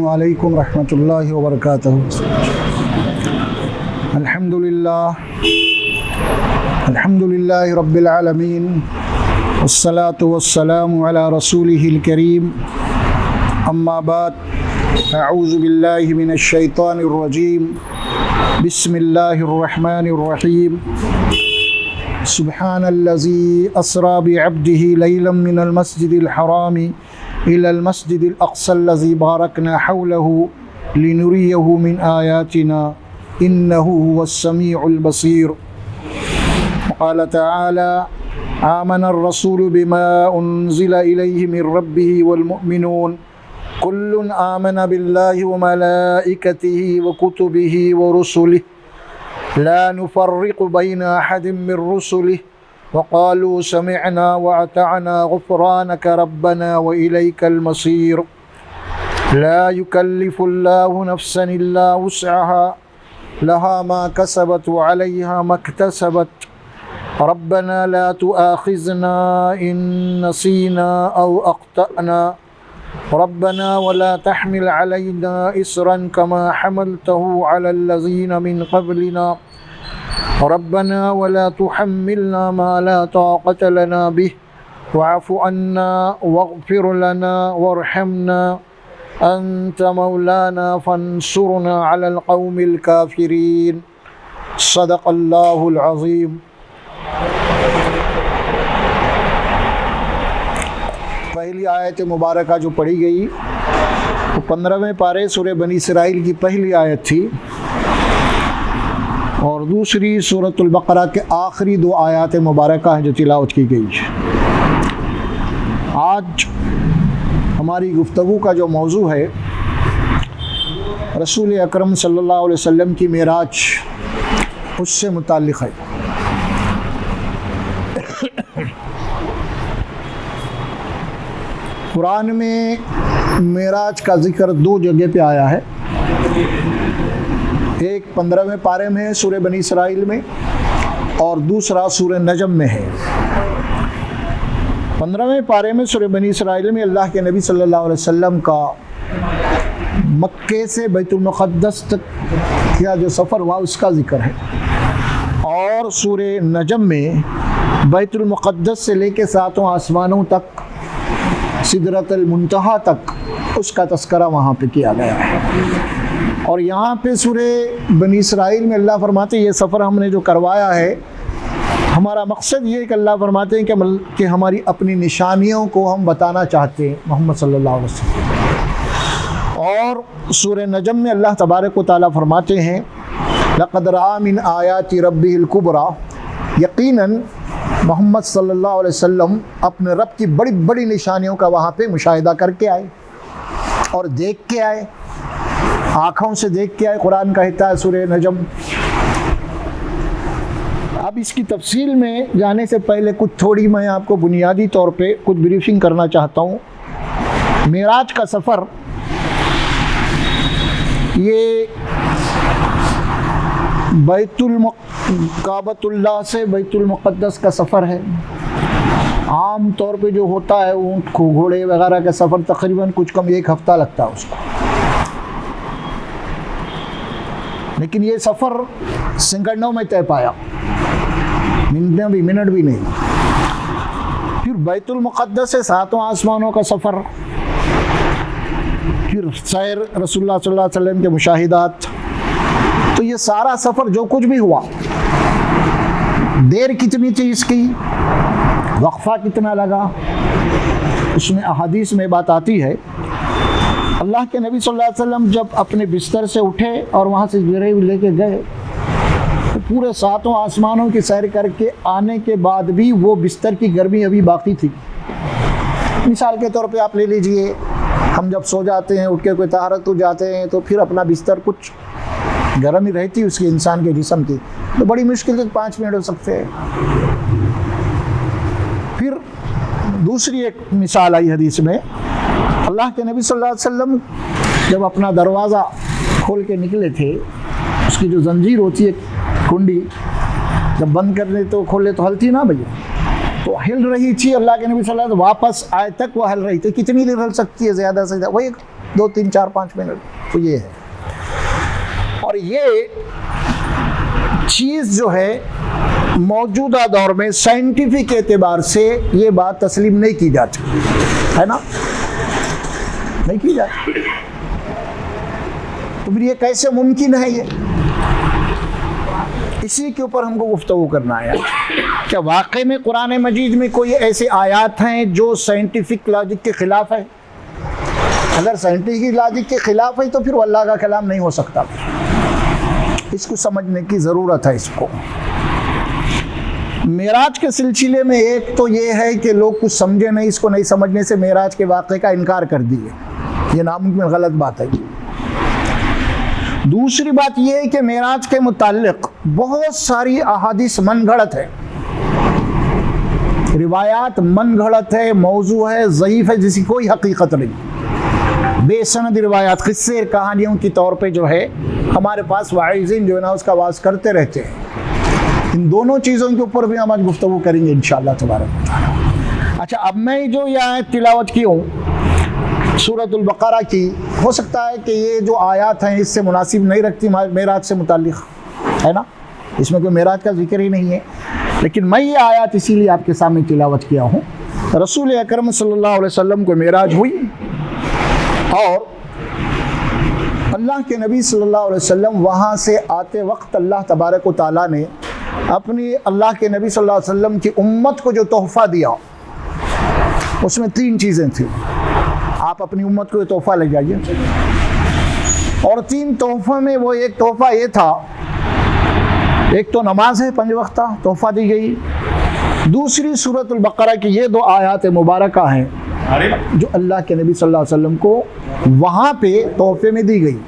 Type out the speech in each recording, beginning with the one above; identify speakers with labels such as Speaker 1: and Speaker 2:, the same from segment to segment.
Speaker 1: السلام علیکم ورحمۃ اللہ وبرکاتہ۔ الحمدللہ رب العالمین، والصلاة والسلام علی رسولہ الکریم، اما بعد، اعوذ باللہ من الشیطان الرجیم، بسم اللہ الرحمن الرحیم۔ سبحان الذی اسری بعبدہ لیلا من المسجد الحرام إلى المسجد الأقصى الذي باركنا حوله لنريه من آياتنا إنه هو السميع البصير۔ وقال تعالى آمن الرسول بما أنزل إليه من ربه والمؤمنون كل آمن بالله وملائكته وكتبه ورسله لا نفرق بين أحد من رسله وقالوا سمعنا وأطعنا غفرانك ربنا وإليك المصير۔ لا يكلف الله نفسا إلا وسعها لها ما كسبت وعليها ما اكتسبت ربنا لا تؤاخذنا إن نسينا أو أخطأنا ربنا ولا تحمل علينا إصرا كما حملته على الذين من قبلنا ربنا ولا تحملنا ما لا طاقة لنا به واعف عنا واغفر لنا وارحمنا أنت مولانا فانصرنا على القوم الكافرين۔ صدق اللہ العظیم۔ پہلی آیت مبارکہ جو پڑھی گئی وہ 15ویں پارے سورہ بنی اسرائیل کی پہلی آیت تھی، اور دوسری سورۃ البقرہ کے آخری دو آیات مبارکہ ہیں جو تلاوت کی گئی۔ آج ہماری گفتگو کا جو موضوع ہے رسول اکرم صلی اللہ علیہ وسلم کی معراج، اس سے متعلق ہے۔ قرآن میں معراج کا ذکر دو جگہ پہ آیا ہے، ایک 15ویں پارے میں ہے سورہ بنی اسرائیل میں، اور دوسرا سورہ نجم میں ہے۔ 15ویں پارے میں سورہ بنی اسرائیل میں اللہ کے نبی صلی اللہ علیہ وسلم کا مکے سے بیت المقدس تک کا جو سفر ہوا اس کا ذکر ہے، اور سورہ نجم میں بیت المقدس سے لے کے 7 آسمانوں تک، سدرۃ المنتہا تک اس کا تذکرہ وہاں پہ کیا گیا ہے۔ اور یہاں پہ سورہ بنی اسرائیل میں اللہ فرماتے ہیں یہ سفر ہم نے جو کروایا ہے، ہمارا مقصد یہ ہے کہ اللہ فرماتے ہیں کہ ہماری اپنی نشانیوں کو ہم بتانا چاہتے ہیں محمد صلی اللہ علیہ وسلم۔ اور سورہ نجم میں اللہ تبارک و تعالیٰ فرماتے ہیں لَقَدْ رَأَىٰ مِنْ آیَاتِ رَبِّهِ الْكُبْرَىٰ، یقیناً محمد صلی اللہ علیہ وسلم اپنے رب کی بڑی بڑی نشانیوں کا وہاں پہ مشاہدہ کر کے آئے اور دیکھ کے آئے، آنکھوں سے دیکھ کے آئے۔ قرآن کہتا ہے سورہ نجم۔ اب اس کی تفصیل میں جانے سے پہلے کچھ تھوڑی میں آپ کو بنیادی طور پہ کچھ بریفنگ کرنا چاہتا ہوں۔ معراج کا سفر یہ کعبۃ اللہ سے بیت المقدس کا سفر ہے۔ عام طور پہ جو ہوتا ہے اونٹ گھوڑے وغیرہ کا سفر تقریباً کچھ کم 1 ہفتہ لگتا ہے اس کو، لیکن یہ سفر سیکنڈوں میں طے پایا، منٹ بھی نہیں۔ پھر بیت المقدس سے 7 آسمانوں کا سفر، پھر سیر رسول اللہ صلی اللہ علیہ وسلم کے مشاہدات۔ تو یہ سارا سفر جو کچھ بھی ہوا، دیر کتنی تھی اس کی، وقفہ کتنا لگا، اس میں احادیث میں بات آتی ہے۔ اللہ کے نبی صلی اللہ علیہ وسلم جب اپنے بستر سے اٹھے اور وہاں سے جرے لے کے گئے تو پورے 7 آسمانوں کی سیر کر کے آنے کے بعد بھی وہ بستر کی گرمی ابھی باقی تھی۔ مثال کے طور پہ آپ لے لیجئے، ہم جب سو جاتے ہیں، اٹھ کے کوئی طہارت ہو جاتے ہیں تو پھر اپنا بستر کچھ گرم ہی رہتی اس کی انسان کے جسم کی، تو بڑی مشکل سے 5 منٹ ہو سکتے ہیں۔ پھر دوسری ایک مثال آئی حدیث میں، اللہ کے نبی صلی اللہ علیہ وسلم جب اپنا دروازہ کھول کے نکلے تھے، اس کی جو زنجیر ہوتی ہے کنڈی، جب بند کر لے تو کھولے تو ہلتی نا بھیا، تو ہل رہی تھی۔ اللہ کے نبی صلی اللہ علیہ وسلم واپس آئے تک وہ ہل رہی تھی۔ کتنی دیر ہل سکتی ہے؟ زیادہ سے زیادہ وہی 2 3 4 5 منٹ تو یہ ہے. اور یہ چیز جو ہے موجودہ دور میں سائنٹیفک اعتبار سے یہ بات تسلیم نہیں کی جاتی ہے نا, نہیں کی جاتی. تو پھر یہ کیسے ممکن ہے؟ یہ اسی کے اوپر ہم کو گفتگو کرنا ہے. کیا واقعی میں قرآن مجید میں کوئی ایسے آیات ہیں جو سائنٹیفک لاجک کے خلاف ہے؟ اگر سائنٹیفک لاجک کے خلاف ہے تو پھر وہ اللہ کا کلام نہیں ہو سکتا. اس کو سمجھنے کی ضرورت ہے. اس کو معراج کے سلسلے میں ایک تو یہ ہے کہ لوگ کچھ سمجھے نہیں, اس کو نہیں سمجھنے سے معراج کے واقعے کا انکار کر دیے. یہ ناممکن غلط بات ہے. دوسری بات یہ ہے کہ معراج کے متعلق بہت ساری احادیث من گھڑت ہے, روایات من گھڑت ہے, موضوع ہے, ضعیف ہے, جس کی کوئی حقیقت نہیں. بے سند روایات, قصے, کہانیوں کی طور پہ جو ہے ہمارے پاس واعظین جو ہے نا اس کا واعظ کرتے رہتے ہیں. ان دونوں چیزوں کے اوپر بھی ہم آج گفتگو کریں گے انشاءاللہ تبارک و تعالی. اچھا, اب میں جو یہ آیت تلاوت کی ہوں سورۃ البقرہ کی, ہو سکتا ہے کہ یہ جو آیات ہیں اس سے مناسب نہیں رکھتی معراج سے متعلق, ہے نا, اس میں کوئی معراج کا ذکر ہی نہیں ہے. لیکن میں یہ آیات اسی لیے آپ کے سامنے تلاوت کیا ہوں. رسول اکرم صلی اللہ علیہ وسلم کو معراج ہوئی اور اللہ کے نبی صلی اللہ علیہ وسلم وہاں سے آتے وقت اللہ تبارک و تعالیٰ نے اپنی اللہ کے نبی صلی اللہ علیہ وسلم کی امت کو جو تحفہ دیا اس میں 3 چیزیں تھیں. آپ اپنی امت کو یہ تحفہ لے جائیے. اور 3 تحفوں میں وہ ایک تحفہ یہ تھا, ایک تو نماز ہے 5 وقتہ تحفہ دی گئی. دوسری سورۃ البقرہ کی یہ 2 آیات مبارکہ ہیں جو اللہ کے نبی صلی اللہ علیہ وسلم کو وہاں پہ تحفے میں دی گئی.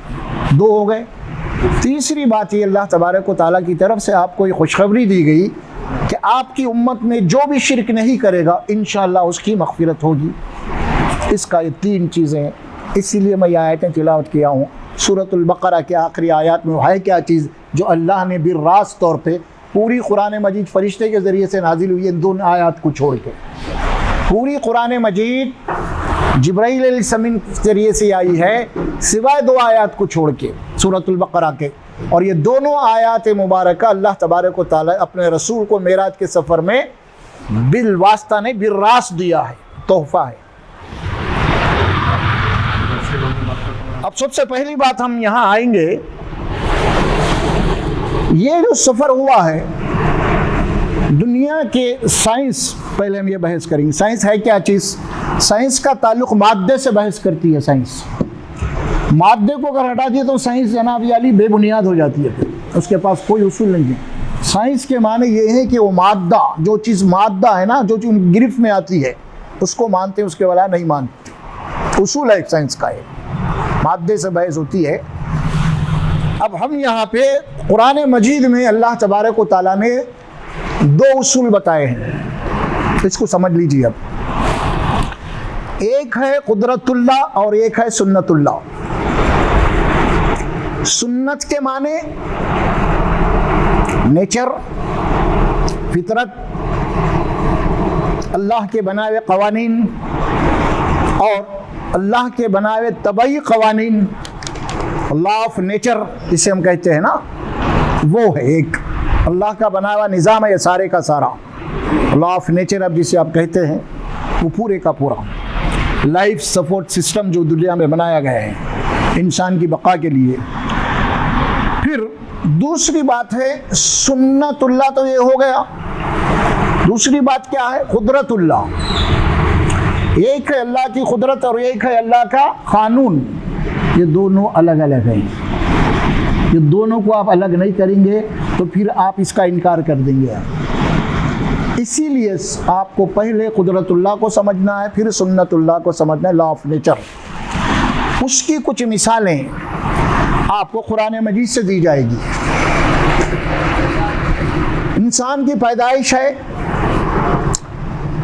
Speaker 1: 2 ہو گئے. تیسری بات یہ اللہ تبارک و تعالیٰ کی طرف سے آپ کو یہ خوشخبری دی گئی کہ آپ کی امت میں جو بھی شرک نہیں کرے گا انشاءاللہ اس کی مغفرت ہوگی. اس کا یہ 3 چیزیں ہیں. اسی لیے میں یہ آیتیں تلاوت کیا ہوں. سورۃ البقرہ کے آخری آیات میں ہے کیا چیز جو اللہ نے بالراست طور پہ پوری قرآن مجید فرشتے کے ذریعے سے نازل ہوئی ہے, ان 2 آیات کو چھوڑ کے پوری قرآن مجید جبرائیل علیہ السلام کے ذریعے سے آئی ہے سوائے 2 آیات کو چھوڑ کے سورۃ البقرہ کے. اور یہ دونوں آیات مبارکہ اللہ تبارک و تعالیٰ اپنے رسول کو معراج کے سفر میں بالواسطہ نہیں بالراست دیا ہے, تحفہ ہے. اب سب سے پہلی بات ہم یہاں آئیں گے, یہ جو سفر ہوا ہے دنیا کے سائنس, پہلے ہم یہ بحث کریں گے سائنس ہے کیا چیز. سائنس کا تعلق مادے سے بحث کرتی ہے. سائنس مادے کو اگر ہٹا دیے تو سائنس جناب علی بے بنیاد ہو جاتی ہے, اس کے پاس کوئی اصول نہیں ہے. سائنس کے معنی یہ ہے کہ وہ مادہ, جو چیز مادہ ہے نا, جو چیز گرفت میں آتی ہے اس کو مانتے ہیں, اس کے بجائے نہیں مانتے. اصول ہے ایک سائنس کا, مادے سے بحث ہوتی ہے. اب ہم یہاں پہ قرآن مجید میں اللہ تبارک و تعالیٰ نے 2 اصول بتائے ہیں, اس کو سمجھ لیجیے. اب ایک ہے قدرت اللہ اور ایک ہے سنت اللہ. سنت کے معنی نیچر, فطرت, اللہ کے بنائے ہوئے قوانین اور اللہ کے بنائے ہوئے طبعی قوانین, لا آف نیچر جسے ہم کہتے ہیں نا, وہ ہے ایک اللہ کا بنایا ہوا نظام ہے یہ سارے کا سارا. لا آف نیچر اب جسے آپ کہتے ہیں وہ پورے کا پورا لائف سپورٹ سسٹم جو دنیا میں بنایا گیا ہے انسان کی بقا کے لیے. پھر دوسری بات ہے سنت اللہ, تو یہ ہو گیا. دوسری بات کیا ہے قدرت اللہ. ایک ہے اللہ کی قدرت اور ایک ہے اللہ کا قانون. یہ دونوں الگ الگ ہیں. یہ دونوں کو آپ الگ نہیں کریں گے تو پھر آپ اس کا انکار کر دیں گے. اسی لیے آپ کو پہلے قدرت اللہ کو سمجھنا ہے, پھر سنت اللہ کو سمجھنا ہے, لا آف نیچر. اس کی کچھ مثالیں آپ کو قرآن مجید سے دی جائے گی. انسان کی پیدائش ہے,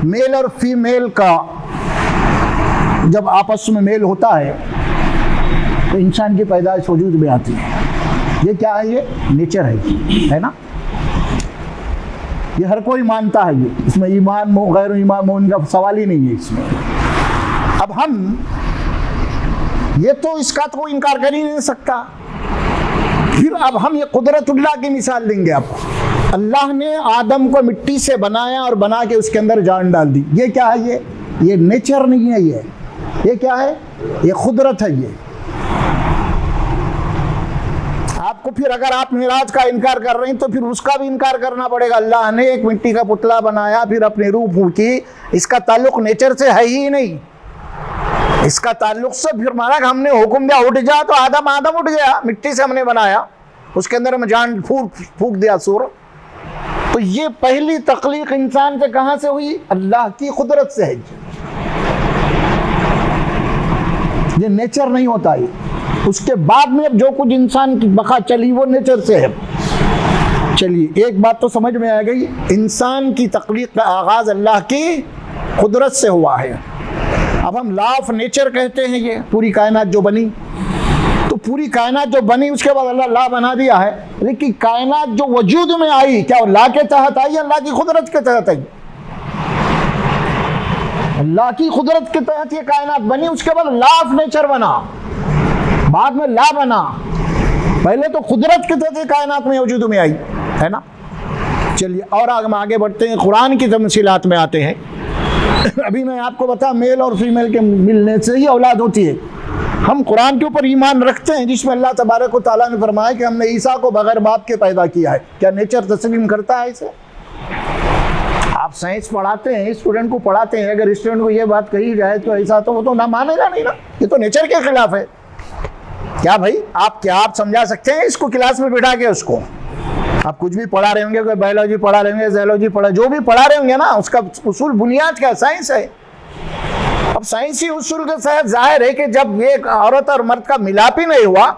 Speaker 1: میل اور فیمیل کا جب آپس میں میل ہوتا ہے تو انسان کی پیدائش وجود میں آتی ہے. یہ کیا ہے؟ یہ نیچر ہے نا. یہ ہر کوئی مانتا ہے. یہ اس میں ایمان غیر ایمان کا سوال ہی نہیں ہے اس میں. اب ہم یہ تو اس کا تو انکار کر ہی نہیں سکتا. پھر اب ہم یہ قدرت اللہ کی مثال دیں گے. آپ اللہ نے آدم کو مٹی سے بنایا اور بنا کے اس کے اندر جان ڈال دی. یہ کیا ہے؟ یہ نیچر نہیں ہے. یہ کیا ہے؟ یہ قدرت ہے. یہ آپ کو پھر اگر آپ معراج کا انکار کر رہے ہیں تو پھر اس کا بھی انکار کرنا پڑے گا. اللہ نے ایک مٹی کا پتلا بنایا, پھر اپنی روح پھونکی. اس کا تعلق نیچر سے ہے ہی نہیں. اس کا تعلق سے پھر مانا کہ ہم نے حکم دیا اٹھ جا تو آدم اٹھ گیا. مٹی سے ہم نے بنایا, اس کے اندر ہم جان پھونک دیا سور. تو یہ پہلی تخلیق انسان سے کہاں سے ہوئی؟ اللہ کی قدرت سے ہے. یہ نیچر نہیں ہوتا. اس کے بعد میں اب جو کچھ انسان کی بقا چلی وہ نیچر سے ہے. چلیے ایک بات تو سمجھ میں آ گئی, انسان کی تخلیق کا آغاز اللہ کی قدرت سے ہوا ہے. اب ہم لا آف نیچر کہتے ہیں یہ پوری کائنات جو بنی, تو پوری کائنات جو بنی اس کے بعد اللہ لا بنا دیا ہے. لیکن کائنات جو وجود میں آئی کیا وہ لا کے تحت آئی, اللہ کی قدرت کے تحت آئی؟ اللہ کی قدرت کے تحت یہ کائنات بنی. اس کے بعد لا آف نیچر بنا, بعد میں لا بنا. پہلے تو قدرت کے تحت یہ کائنات میں وجود میں آئی ہے نا. چلیے اور ہم آگے بڑھتے ہیں, قرآن کی تمثیلات میں آتے ہیں. ابھی میں آپ کو بتا میل اور فیمیل کے ملنے سے ہی اولاد ہوتی ہے. ہم قرآن کے اوپر ایمان رکھتے ہیں جس میں اللہ تبارک و تعالیٰ نے فرمایا کہ ہم نے عیسیٰ کو بغیر باپ کے پیدا کیا ہے. کیا نیچر تسلیم کرتا ہے اسے؟ آپ سائنس پڑھاتے ہیں, اسٹوڈنٹ کو پڑھاتے ہیں, اگر اسٹوڈنٹ کو یہ بات کہی جائے تو ایسا تو وہ تو نہ مانے گا نہیں نا. یہ تو نیچر کے خلاف ہے. کیا بھائی آپ سمجھا سکتے ہیں اس کو کلاس میں بٹھا کے؟ اس کو آپ کچھ بھی پڑھا رہے ہوں گے, کوئی بایولوجی پڑھا رہے ہوں گے, زیولوجی جو بھی پڑھا رہے ہوں گے نا, اس کا اصول بنیاد کیا؟ سائنس ہے. اب سائنسی اصول کے ساتھ ظاہر ہے کہ جب ایک عورت اور مرد کا ملاپ ہی نہیں ہوا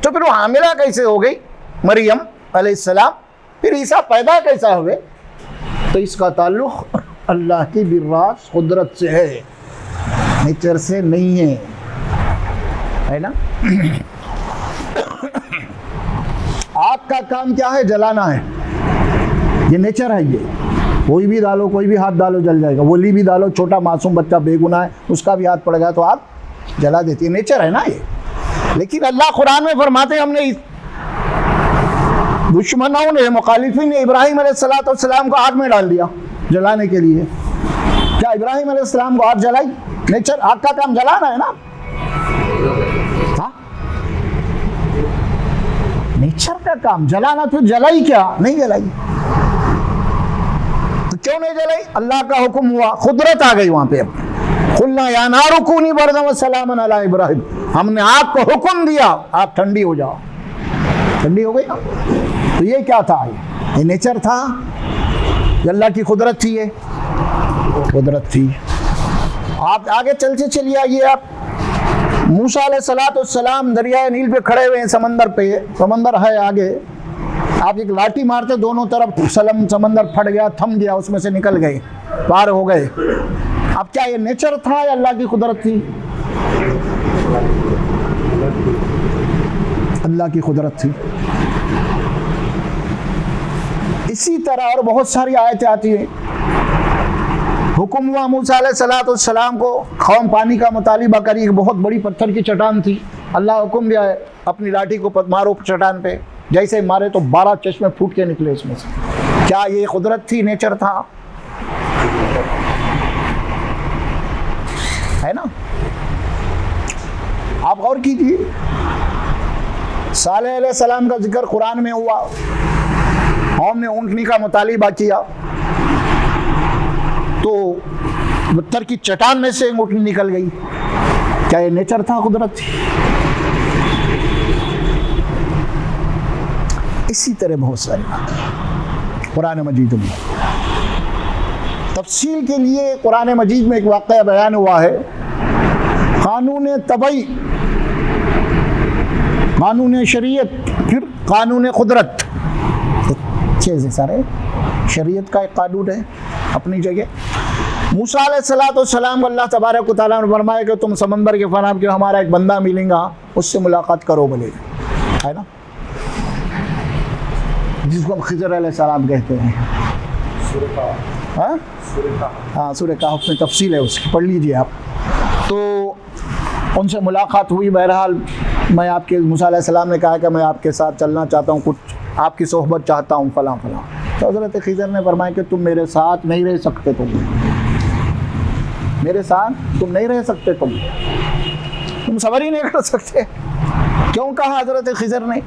Speaker 1: تو پھر وہ حاملہ کیسے ہو گئی مریم علیہ السلام, پھر عیسیٰ پیدا کیسا ہوئے؟ تو اس کا تعلق اللہ کی براس قدرت سے ہے, نیچر سے نہیں ہے نا. آگ کا کام کیا ہے؟ جلانا ہے. یہ نیچر ہے. یہ کوئی بھی ڈالو, کوئی بھی ہاتھ ڈالو جل جائے گا. ولی بھی ڈالو, چھوٹا معصوم بچہ بے گناہ ہے, اس کا بھی ہاتھ پڑ گیا تو آگ جلا دیتی ہے. نیچر ہے نا یہ. لیکن اللہ قرآن میں فرماتے ہیں ہم نے دشمنوں نے, مخالفین نے ابراہیم علیہ السلام کو آگ میں ڈال دیا جلانے کے لیے. کیا ابراہیم علیہ السلام کو آگ جلائی؟ نیچر, آگ کا کام جلانا ہے نا. نیچر کا کام جلانا, پھر جلائی کیا؟ نہیں جلائی. تو کیوں نہیں جلائی؟ اللہ کا حکم ہوا, قدرت آ گئی وہاں پہ. قلنا یا نار کونی بردا وسلاما علی ابراہیم, ہم نے آگ کو حکم دیا آگ ٹھنڈی ہو جاؤ. ٹھنڈی ہو گئی نا. تو یہ کیا تھا؟ یہ نیچر تھا, یہ اللہ کی قدرت تھی. یہ قدرت تھی. آپ آگے چلتے چلیے آئیے. آپ موسیٰ علیہ السلام دریائے نیل پہ کھڑے ہوئے ہیں, سمندر پہ, سمندر ہے آگے. آپ ایک لاٹھی مارتے دونوں طرف سمندر پھٹ گیا, تھم گیا, اس میں سے نکل گئے, پار ہو گئے. اب کیا یہ نیچر تھا یا اللہ کی قدرت تھی؟ اللہ کی قدرت تھی. اسی طرح اور بہت ساری آیتیں آتی ہیں. حکم ہوا موسیٰ علیہ السلام کو, قوم پانی کا مطالبہ کری. ایک بہت بڑی پتھر کی چٹان تھی. اللہ حکم دیا ہے اپنی لاٹھی کو مارو چٹان پہ. جیسے مارے تو 12 چشمے پھوٹ کے نکلے اس میں سے. کیا یہ قدرت تھی؟ نیچر تھا, ہے نا. آپ غور کیجیے, صالح علیہ السلام کا ذکر قرآن میں ہوا. قوم نے اونٹنی کا مطالبہ کیا تو پتھر کی چٹان میں سے اونٹنی نکل گئی. کیا یہ نیچر تھا؟ قدرت تھی. اسی طرح بہت ساری باتیں قرآن مجید میں. تفصیل کے لیے قرآن مجید میں ایک واقعہ بیان ہوا ہے. قانون طبعی, قانون شریعت, پھر قانون قدرت. چیزیں سارے شریعت کا ایک قانون ہے اپنی جگہ. موسیٰ علیہ السلام کو اللہ تبارک و تعالیٰ نے فرمایا کہ تم سمندر کے فناب کے ہمارا ایک بندہ ملیں گا, اس سے ملاقات کرو بولے, ہے نا, جس کو ہم خضر علیہ السلام کہتے ہیں. ہاں سورہ کہف میں تفصیل ہے اس کی, پڑھ لیجئے آپ. تو ان سے ملاقات ہوئی. بہرحال میں آپ کے موسیٰ علیہ السلام نے کہا کہ میں آپ کے ساتھ چلنا چاہتا ہوں, کچھ آپ کی صحبت چاہتا ہوں فلاں فلاں. تو حضرت خضر نے فرمایا کہ تم میرے ساتھ نہیں رہ سکتے, میرے ساتھ تم نہیں رہ سکتے, تم صبر ہی نہیں کر سکتے. کیوں کہا حضرت خضر نے؟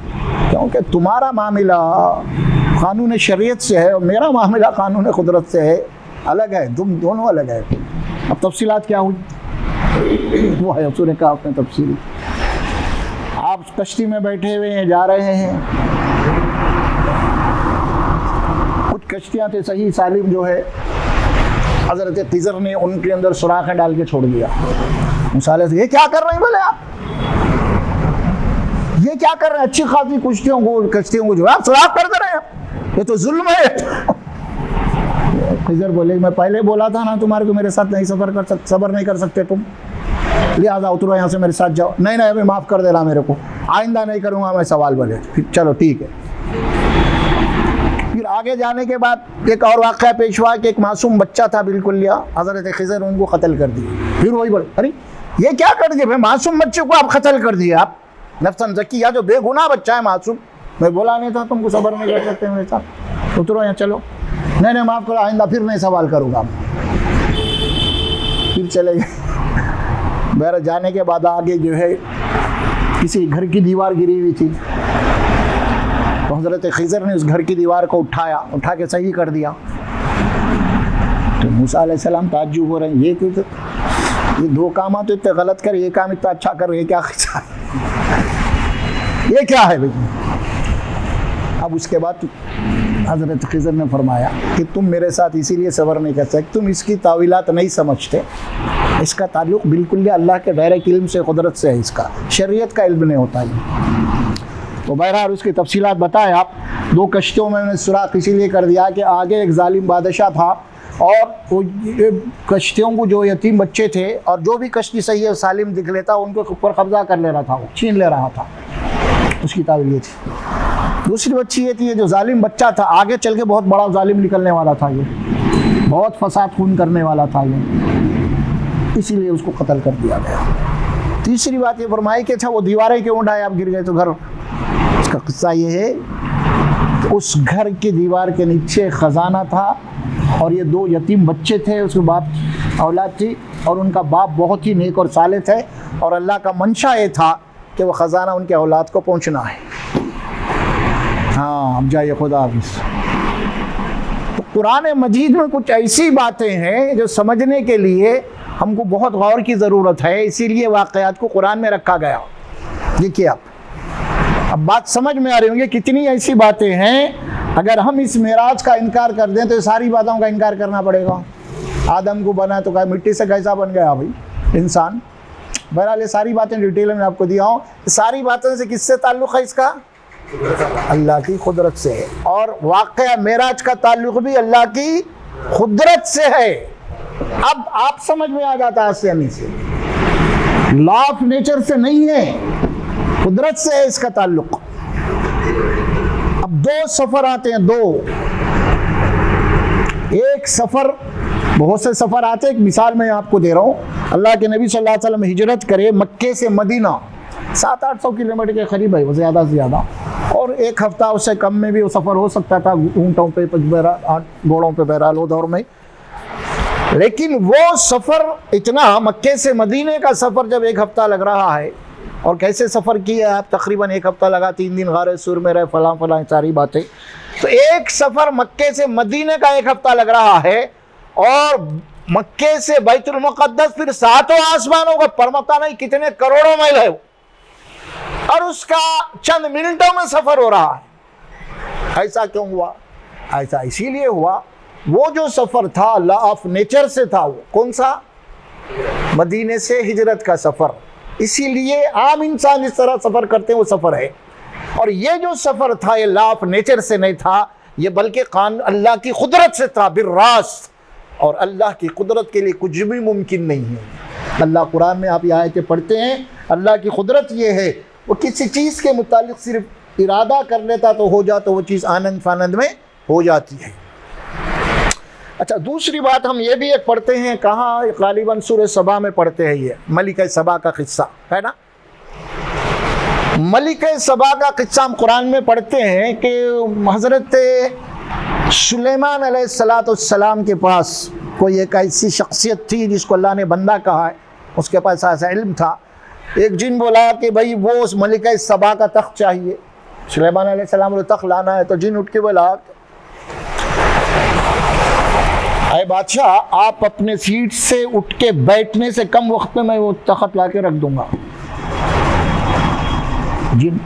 Speaker 1: کیونکہ تمہارا معاملہ قانون شریعت سے ہے اور میرا معاملہ قانون قدرت سے ہے, الگ ہے, تم دونوں الگ ہے. اب تفصیلات کیا ہوئی وہ ہے سورہ کہف میں تفصیل. آپ کشتی میں بیٹھے ہوئے ہیں, جا رہے ہیں, کچھ کشتیاں تھے صحیح سالم جو ہے, حضرت خضر نے ان کے اندر سوراخیں ڈال کے چھوڑ دیا. موسیٰ علیہ السلام یہ کیا کر رہے ہیں بولے آپ, یہ کیا کر رہے ہیں, اچھی خاصی کشتیوں کو جو آپ سوراخ کر دے رہے ہیں, یہ تو ظلم ہے. خضر بولے میں پہلے بولا تھا نا تمہارے کو میرے ساتھ نہیں صبر نہیں کر سکتے تم, لہٰذا اترو یہاں سے میرے ساتھ جاؤ. نہیں ابھی معاف کر دینا میرے کو, آئندہ نہیں کروں گا میں سوال. بولے چلو ٹھیک ہے. پھر آگے جانے کے بعد ایک اور واقعہ پیش ہوا کہ ایک معصوم بچہ تھا بالکل لیا, حضرت خضر ان کو قتل کر دیا. پھر وہی بولے ارے یہ کیا کر دیا بھائی, معصوم بچے کو آپ قتل کر دیے, آپ نفساً زکیہ جو بے گناہ بچہ ہے معصوم, میں بولا نہیں تھا تم کو صبر نہیں کر سکتے میرے ساتھ, اترو یہاں چلو. نہیں معاف کرو, آئندہ پھر نہیں سوال کروں گا. پھر چلے گئے. بہر جانے کے بعد آگے جو ہے کسی گھر کی دیوار گری ہوئی تھی, تو حضرت خضر نے اس گھر کی دیوار کو اٹھا کے صحیح کر دیا. تو موسیٰ علیہ السلام تعجب ہو رہے ہیں, یہ دو کامات اتنے غلط کر, یہ کام اتنا اچھا کر, یہ کیا خضر, یہ کیا ہے بھائی. اب اس کے بعد حضرت خضر نے فرمایا کہ تم میرے ساتھ اسی لیے صبر نہیں کر سکتے, تم اس کی تعویلات نہیں سمجھتے, اس کا تعلق بالکل اللہ کے ڈائریکٹ علم سے, قدرت سے ہے, اس کا شریعت کا علم نہیں ہوتا ہے. تو بہرحال اس کی تفصیلات بتائے آپ. دو کشتیوں میں نے سوراخ اسی لیے کر دیا کہ آگے ایک ظالم بادشاہ تھا, اور وہ کشتیوں کو جو یتیم بچے تھے, اور جو بھی کشتی صحیح سالم دکھ لیتا ان کے اوپر قبضہ کر لے رہا تھا, وہ چھین لے رہا تھا. اس کی تعویل یہ تھی. دوسری بچی یہ تھی, جو ظالم بچہ تھا آگے چل کے بہت بڑا ظالم نکلنے والا تھا, یہ بہت فساد خون کرنے والا تھا یہ, اسی لیے اس کو قتل کر دیا گیا. تیسری بات یہ فرمائی کہ اچھا وہ دیواریں کیوں اٹھائے, آپ گر گئے تو گھر. اس کا قصہ یہ ہے کہ اس گھر کی دیوار کے نیچے خزانہ تھا, اور یہ دو یتیم بچے تھے, اس کے باپ اولاد تھی, اور ان کا باپ بہت ہی نیک اور صالح تھے, اور اللہ کا منشا یہ تھا کہ وہ خزانہ ان کے اولاد کو پہنچنا ہے. ہاں اب جائیے, خدا حافظ. تو قرآن مجید میں کچھ ایسی باتیں ہیں جو سمجھنے کے لیے ہم کو بہت غور کی ضرورت ہے, اسی لیے واقعات کو قرآن میں رکھا گیا. دیکھیے آپ, اب بات سمجھ میں آ رہی ہوں گی کتنی ایسی باتیں ہیں. اگر ہم اس معراج کا انکار کر دیں تو ساری باتوں کا انکار کرنا پڑے گا. آدم کو بنا تو مٹی سے کیسا بن گیا بھائی انسان. بہرحال یہ ساری باتیں ڈیٹیل میں آپ کو دیا ہوں. ساری باتوں سے کس سے تعلق ہے اس کا؟ اللہ کی قدرت سے ہے. اور واقعہ معراج کا تعلق بھی اللہ کی قدرت سے ہے. اب آپ سمجھ میں آ جاتا آسانی سے, لا آف نیچر سے نہیں ہے, قدرت سے ہے اس کا تعلق. اب دو سفر آتے ہیں, دو. ایک سفر, بہت سے سفر آتے ہیں, ایک مثال میں آپ کو دے رہا ہوں. اللہ کے نبی صلی اللہ علیہ وسلم ہجرت کرے مکے سے مدینہ, 700-800 کلومیٹر کے قریب ہے وہ, زیادہ سے زیادہ, اور ایک ہفتہ اس سے کم میں بھی وہ سفر ہو سکتا تھا, اونٹوں پہ, گھوڑوں پہ, بہرحال وہ دور میں. لیکن وہ سفر اتنا, مکے سے مدینے کا سفر جب ایک ہفتہ لگ رہا ہے, اور کیسے سفر کیا آپ, تقریباً ایک ہفتہ لگا, 3 دن غار سور میں رہے, فلاں ساری باتیں. تو ایک سفر مکے سے مدینے کا ایک ہفتہ لگ رہا ہے, اور مکے سے بیت المقدس پھر 7 آسمانوں کا پرمتا نہیں کتنے کروڑوں میل ہے, اور اس کا چند منٹوں میں سفر ہو رہا ہے. ایسا کیوں ہوا؟ ایسا اسی لیے ہوا, وہ جو سفر تھا لا آف نیچر سے تھا. وہ کون سا؟ مدینے سے ہجرت کا سفر. اسی لیے عام انسان اس طرح سفر کرتے ہیں, وہ سفر ہے. اور یہ جو سفر تھا یہ لا آف نیچر سے نہیں تھا, یہ بلکہ اللہ کی قدرت سے تھا بالراست. اور اللہ کی قدرت کے لیے کچھ بھی ممکن نہیں ہے. اللہ قرآن میں آپ یہ آیتیں پڑھتے ہیں, اللہ کی قدرت یہ ہے, وہ کسی چیز کے متعلق صرف ارادہ کر لیتا تو ہو جاتا, وہ چیز آنند فانند میں ہو جاتی ہے. اچھا دوسری بات ہم یہ بھی ایک پڑھتے ہیں، کہاں غالباً سورہ سبا میں پڑھتے ہیں، یہ ملکہ سبا کا قصہ ہے نا. ملکہ سبا کا قصہ ہم قرآن میں پڑھتے ہیں کہ حضرت سلیمان علیہ السلام کے پاس کوئی ایک ایسی شخصیت تھی جس کو اللہ نے بندہ کہا ہے، اس کے پاس ایسا علم تھا. ایک جن بولا کہ بھائی وہ اس ملکہ سبا کا تخت چاہیے. سلیمان علیہ السلام کو تخت لانا ہے تو جن اٹھ کے بولا اے بادشاہ آپ اپنے سیٹ سے اٹھ کے بیٹھنے سے کم وقت میں وہ تخت لا کے رکھ دوں گا. جن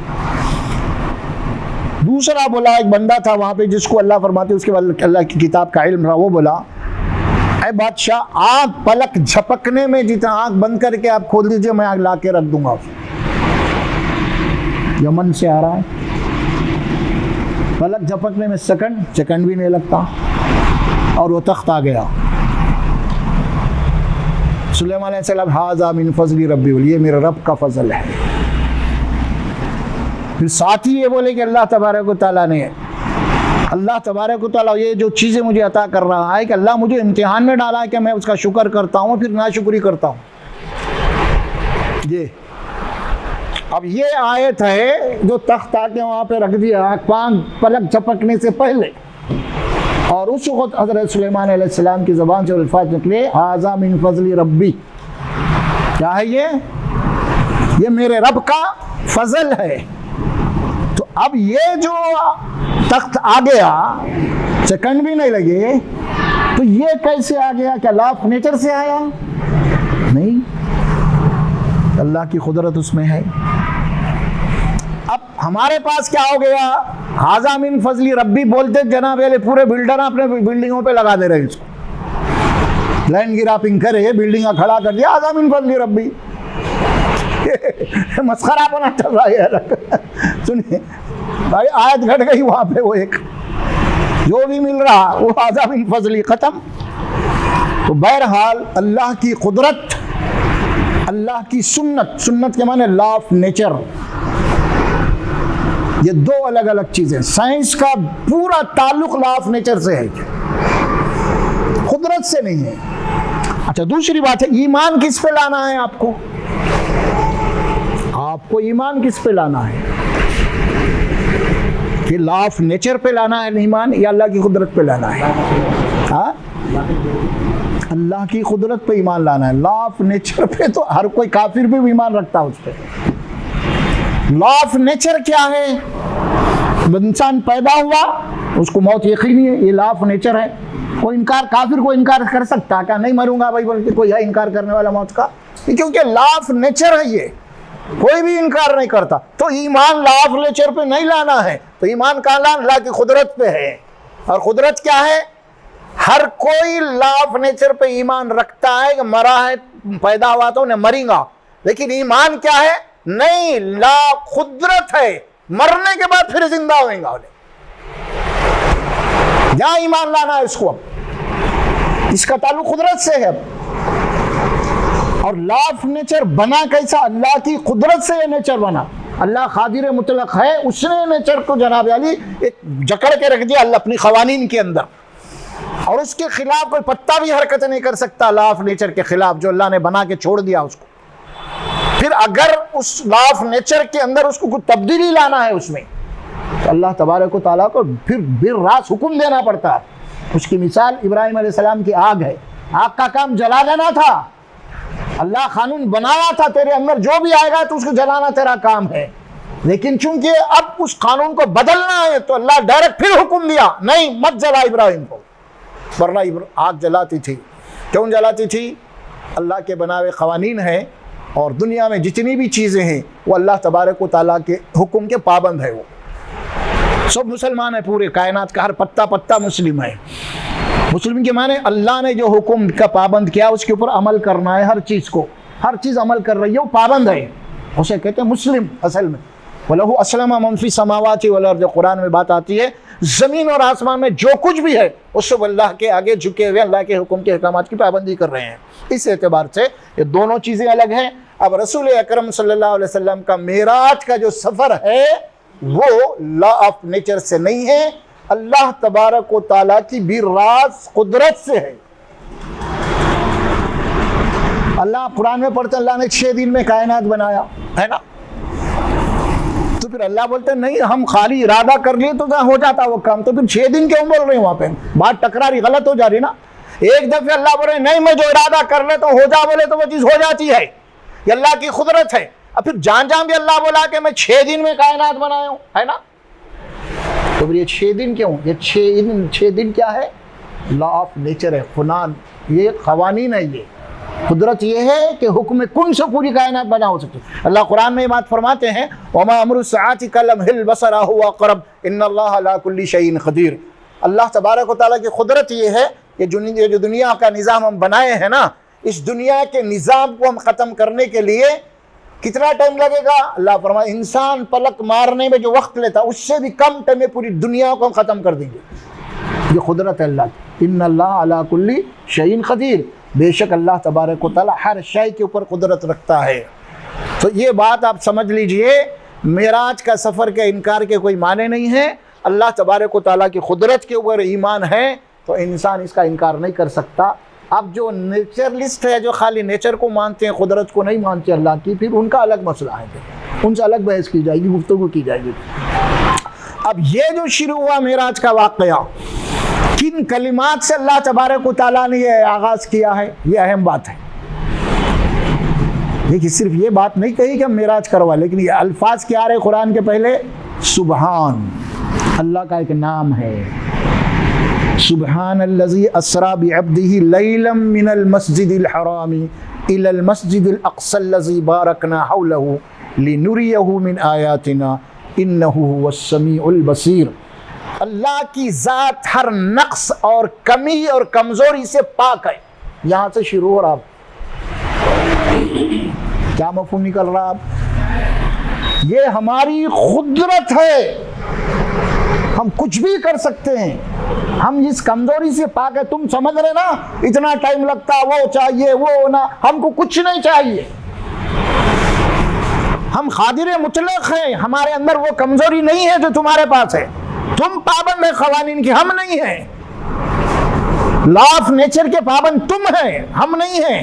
Speaker 1: دوسرا بولا ایک بندہ تھا وہاں پہ جس کو اللہ فرماتے اس کے بعد اللہ کی کتاب کا علم رہا، وہ بولا اے بادشاہ آنکھ پلک جھپکنے میں جتنا آنکھ بند کر کے آپ کھول دیجئے میں آنکھ لا کے رکھ دوں گا. یمن سے آ رہا ہے، پلک جھپکنے میں سیکنڈ بھی نہیں لگتا اور وہ تخت آ گیا. سلیمان علیہ السلام ھذا من فضل ربی، یہ میرے رب کا فضل ہے. پھر ساتھ ہی یہ بولے کہ اللہ تبارک و تعالیٰ یہ جو چیزیں مجھے عطا کر رہا ہے کہ اللہ مجھے امتحان میں ڈالا ہے کہ میں اس کا شکر کرتا ہوں پھر ناشکری کرتا ہوں. یہ اب یہ آیت ہے جو تخت آ کے وہاں پہ رکھ دیا پلک جھپکنے سے پہلے، اور اس وقت حضرت سلیمان علیہ السلام کی زبان سے الفاظ نکلے ھذا من فضل ربی. کیا ہے یہ میرے رب کا فضل ہے. تو اب یہ جو تخت آ گیا سیکنڈ بھی نہیں لگے تو یہ کیسے آ گیا؟ کیا لا آف نیچر سے آیا؟ نہیں، اللہ کی قدرت اس میں ہے. اب ہمارے پاس کیا ہو گیا؟ ھذا من فضل ربی بولتے جناب علی پورے بلڈر اپنے بلڈنگوں پہ لگا دے رہے، اس کو لینڈ گراپنگ کرے بلڈنگاں کھڑا کر دیا ھذا من فضل ربی. مسخرہ بنا چل رہا ہے. سنیے بھائی آیت گھٹ گئی وہاں پہ، وہ ایک جو بھی مل رہا وہ ھذا من فضلی ختم. تو بہرحال اللہ کی قدرت، اللہ کی سنت کے معنی لا آف نیچر، یہ دو الگ الگ چیزیں. سائنس کا پورا تعلق لا آف نیچر سے ہے، قدرت سے نہیں ہے. اچھا دوسری بات ہے ایمان کس پہ لانا ہے آپ کو ایمان کس پہ لانا ہے؟ کہ لا آف نیچر پہ لانا ہے ایمان یا اللہ کی قدرت پہ لانا ہے؟ ہاں اللہ کی قدرت پہ ایمان لانا ہے. لا آف نیچر پہ تو ہر کوئی کافر بھی ایمان رکھتا ہے اس پہ. لا آف نیچر کیا ہے؟ انسان پیدا ہوا اس کو موت یقینی ہے، یہ لا آف نیچر ہے. کوئی کافر کو انکار کر سکتا کیا؟ نہیں مروں گا بھائی بول کے کوئی ہے انکار کرنے والا موت کا؟ کیونکہ لا آف نیچر ہے، یہ کوئی بھی انکار نہیں کرتا. تو ایمان لا آف نیچر پہ نہیں لانا ہے، تو ایمان کہاں لانا؟ اللہ کی قدرت پہ ہے. اور قدرت کیا ہے؟ ہر کوئی لا آف نیچر پہ ایمان رکھتا ہے کہ مرا ہے پیدا ہوا تو انہیں مریں گا، لیکن ایمان کیا ہے؟ نہیں، لا قدرت ہے، مرنے کے بعد پھر زندہ ہوئیں گا. جہاں ایمان لانا ہے اس کو، اب اس کا تعلق قدرت سے ہے. اور لا آف نیچر بنا کیسا؟ اللہ کی قدرت سے یہ نیچر بنا. اللہ قادر مطلق ہے، اس نے نیچر کو جناب علی ایک جکڑ کے رکھ دیا اللہ اپنی قوانین کے اندر، اور اس کے خلاف کوئی پتا بھی حرکت نہیں کر سکتا. لا آف نیچر کے خلاف جو اللہ نے بنا کے چھوڑ دیا اس کو، پھر اگر اس لا آف نیچر کے اندر اس کو کوئی تبدیلی لانا ہے اس میں، تو اللہ تبارک و تعالیٰ کو پھر بر راست حکم دینا پڑتا ہے. اس کی مثال ابراہیم علیہ السلام کی آگ ہے. آگ کا کام جلا دینا تھا، اللہ قانون بنایا تھا تیرے اندر جو بھی آئے گا تو اس کو جلانا تیرا کام ہے، لیکن چونکہ اب اس قانون کو بدلنا ہے تو اللہ ڈائریکٹ پھر حکم دیا نہیں مت جلا ابراہیم کو. ورنہ آگ جلاتی تھی. کیوں جلاتی تھی؟ اللہ کے بنائے قوانین ہیں، اور دنیا میں جتنی بھی چیزیں ہیں وہ اللہ تبارک و تعالیٰ کے حکم کے پابند ہے. وہ سب مسلمان ہیں، پورے کائنات کا ہر پتا پتا مسلم ہے. مسلم کے معنی اللہ نے جو حکم کا پابند کیا اس کے اوپر عمل کرنا ہے. ہر چیز کو، ہر چیز عمل کر رہی ہے وہ پابند ہے، اسے کہتے ہیں مسلم. اصل میں وَلَهُ أَسْلَمَ مَنْ فِي السَّمَاوَاتِ وَالْأَرْضِ، قرآن میں بات آتی ہے زمین اور آسمان میں جو کچھ بھی ہے وہ سب اللہ کے آگے جھکے ہوئے اللہ کے حکم کے احکامات کی پابندی کر رہے ہیں. اس اعتبار سے یہ دونوں چیزیں الگ ہیں. اب رسول اکرم صلی اللہ علیہ وسلم کا معراج کا جو سفر ہے وہ لا آف نیچر سے نہیں ہے، اللہ تبارک و تعالیٰ کی بھی راز قدرت سے ہے۔ اللہ قرآن میں پڑھتے ہیں اللہ نے 6 دن میں کائنات بنایا ہے نا، تو پھر اللہ بولتے ہیں نہیں ہم خالی ارادہ کر لیے تو ہو جاتا وہ کام، تو پھر 6 دن کیوں بول رہے ہیں؟ وہاں پہ بات ٹکراری غلط ہو جا رہی نا۔ ایک دفعہ اللہ بول رہے ہیں نہیں میں جو ارادہ کر لے تو ہو جا، بولے تو وہ چیز ہو جاتی ہے، یہ اللہ کی قدرت ہے۔ اب پھر جان بھی اللہ بولا کہ میں 6 دن میں کائنات بنایا ہوں ہے نا، تو پھر یہ 6 دن کیوں؟ یہ 6 دن کیا ہے؟ لا آف نیچر ہے، فنان، یہ قوانین ہے، یہ قدرت یہ ہے کہ حکم کن سے پوری کائنات بنا ہو سکتی۔ اللہ قرآن میں یہ بات فرماتے ہیں وَمَا أَمْرُ السَّاعَةِ كَلَمْحِ الْبَصَرِ وَهُوَ أَقْرَبُ إِنَّ اللَّهَ عَلَىٰ كُلِّ شَيْءٍ قَدِيرٌ۔ اللہ تبارک و تعالیٰ کی قدرت یہ ہے کہ جو دنیا کا نظام ہم بنائے ہیں نا، اس دنیا کے نظام کو ہم ختم کرنے کے لیے کتنا ٹائم لگے گا؟ اللہ فرمائے انسان پلک مارنے میں جو وقت لیتا اس سے بھی کم ٹائم میں پوری دنیا کو ہم ختم کر دیں گے۔ یہ قدرت ہے اللہ کی، ان اللہ علی کل شیء قدیر، بے شک اللہ تبارک و تعالی ہر شے کے اوپر قدرت رکھتا ہے۔ تو یہ بات آپ سمجھ لیجئے، معراج کا سفر کے انکار کے کوئی معنی نہیں ہے۔ اللہ تبارک و تعالیٰ کی قدرت کے اوپر ایمان ہے تو انسان اس کا انکار نہیں کر سکتا۔ اب جو نیچرلسٹ ہے، جو خالی نیچر کو مانتے ہیں، قدرت کو نہیں مانتے اللہ کی، پھر ان کا الگ مسئلہ ہے، پھر ان سے الگ بحث کی جائے گی، گفتگو کی جائے گی۔ اب یہ جو شروع ہوا معراج کا واقعہ، کن کلمات سے اللہ تبارک و تعالیٰ نے یہ آغاز کیا ہے، یہ اہم بات ہے۔ دیکھیے صرف یہ بات نہیں کہی کہ ہم معراج کروا، لیکن یہ الفاظ کیا آ رہے قرآن کے پہلے؟ سبحان، اللہ کا ایک نام ہے۔ سبحان الذی اسری بعبدہ لیلا من المسجد الحرام الی المسجد الاقصی الذی بارکنا حولہ لنریہ من آیاتنا انہ هو السمیع البصیر۔ اللہ کی ذات ہر نقص اور کمی اور کمزوری سے پاک ہے۔ یہاں سے شروع ہو رہا، کیا مفہوم نکل رہا اب؟ یہ ہماری قدرت ہے، ہم کچھ بھی کر سکتے ہیں، ہم اس کمزوری سے پاک ہے۔ تم سمجھ رہے نا اتنا ٹائم لگتا، وہ چاہیے وہ ہونا، ہم کو کچھ نہیں چاہیے، ہم قادر مطلق ہیں، ہمارے اندر وہ کمزوری نہیں ہے جو تمہارے پاس ہے۔ تم پابند ہیں قوانین کی، ہم نہیں ہیں۔ لا آف نیچر کے پابند تم ہیں، ہم نہیں ہیں۔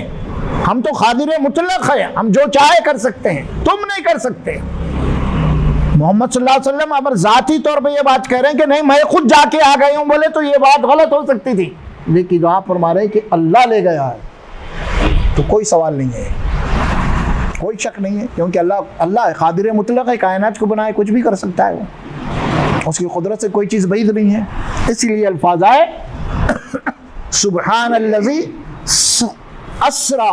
Speaker 1: ہم تو قادر مطلق ہیں، ہم جو چاہے کر سکتے ہیں، تم نہیں کر سکتے۔ محمد صلی اللہ علیہ وسلم اگر ذاتی طور پہ یہ بات کہہ رہے ہیں کہ نہیں میں خود جا کے آ گئے ہوں، بولے تو یہ بات غلط ہو سکتی تھی، لیکن جو آپ فرما رہے ہیں کہ اللہ لے گیا ہے تو کوئی سوال نہیں ہے، کوئی شک نہیں ہے، کیونکہ اللہ قادر مطلق ہے، کائنات کو بنائے، کچھ بھی کر سکتا ہے، وہ اس کی قدرت سے کوئی چیز بعید نہیں ہے۔ اس لیے الفاظ آئے سبحان الذی اسرا۔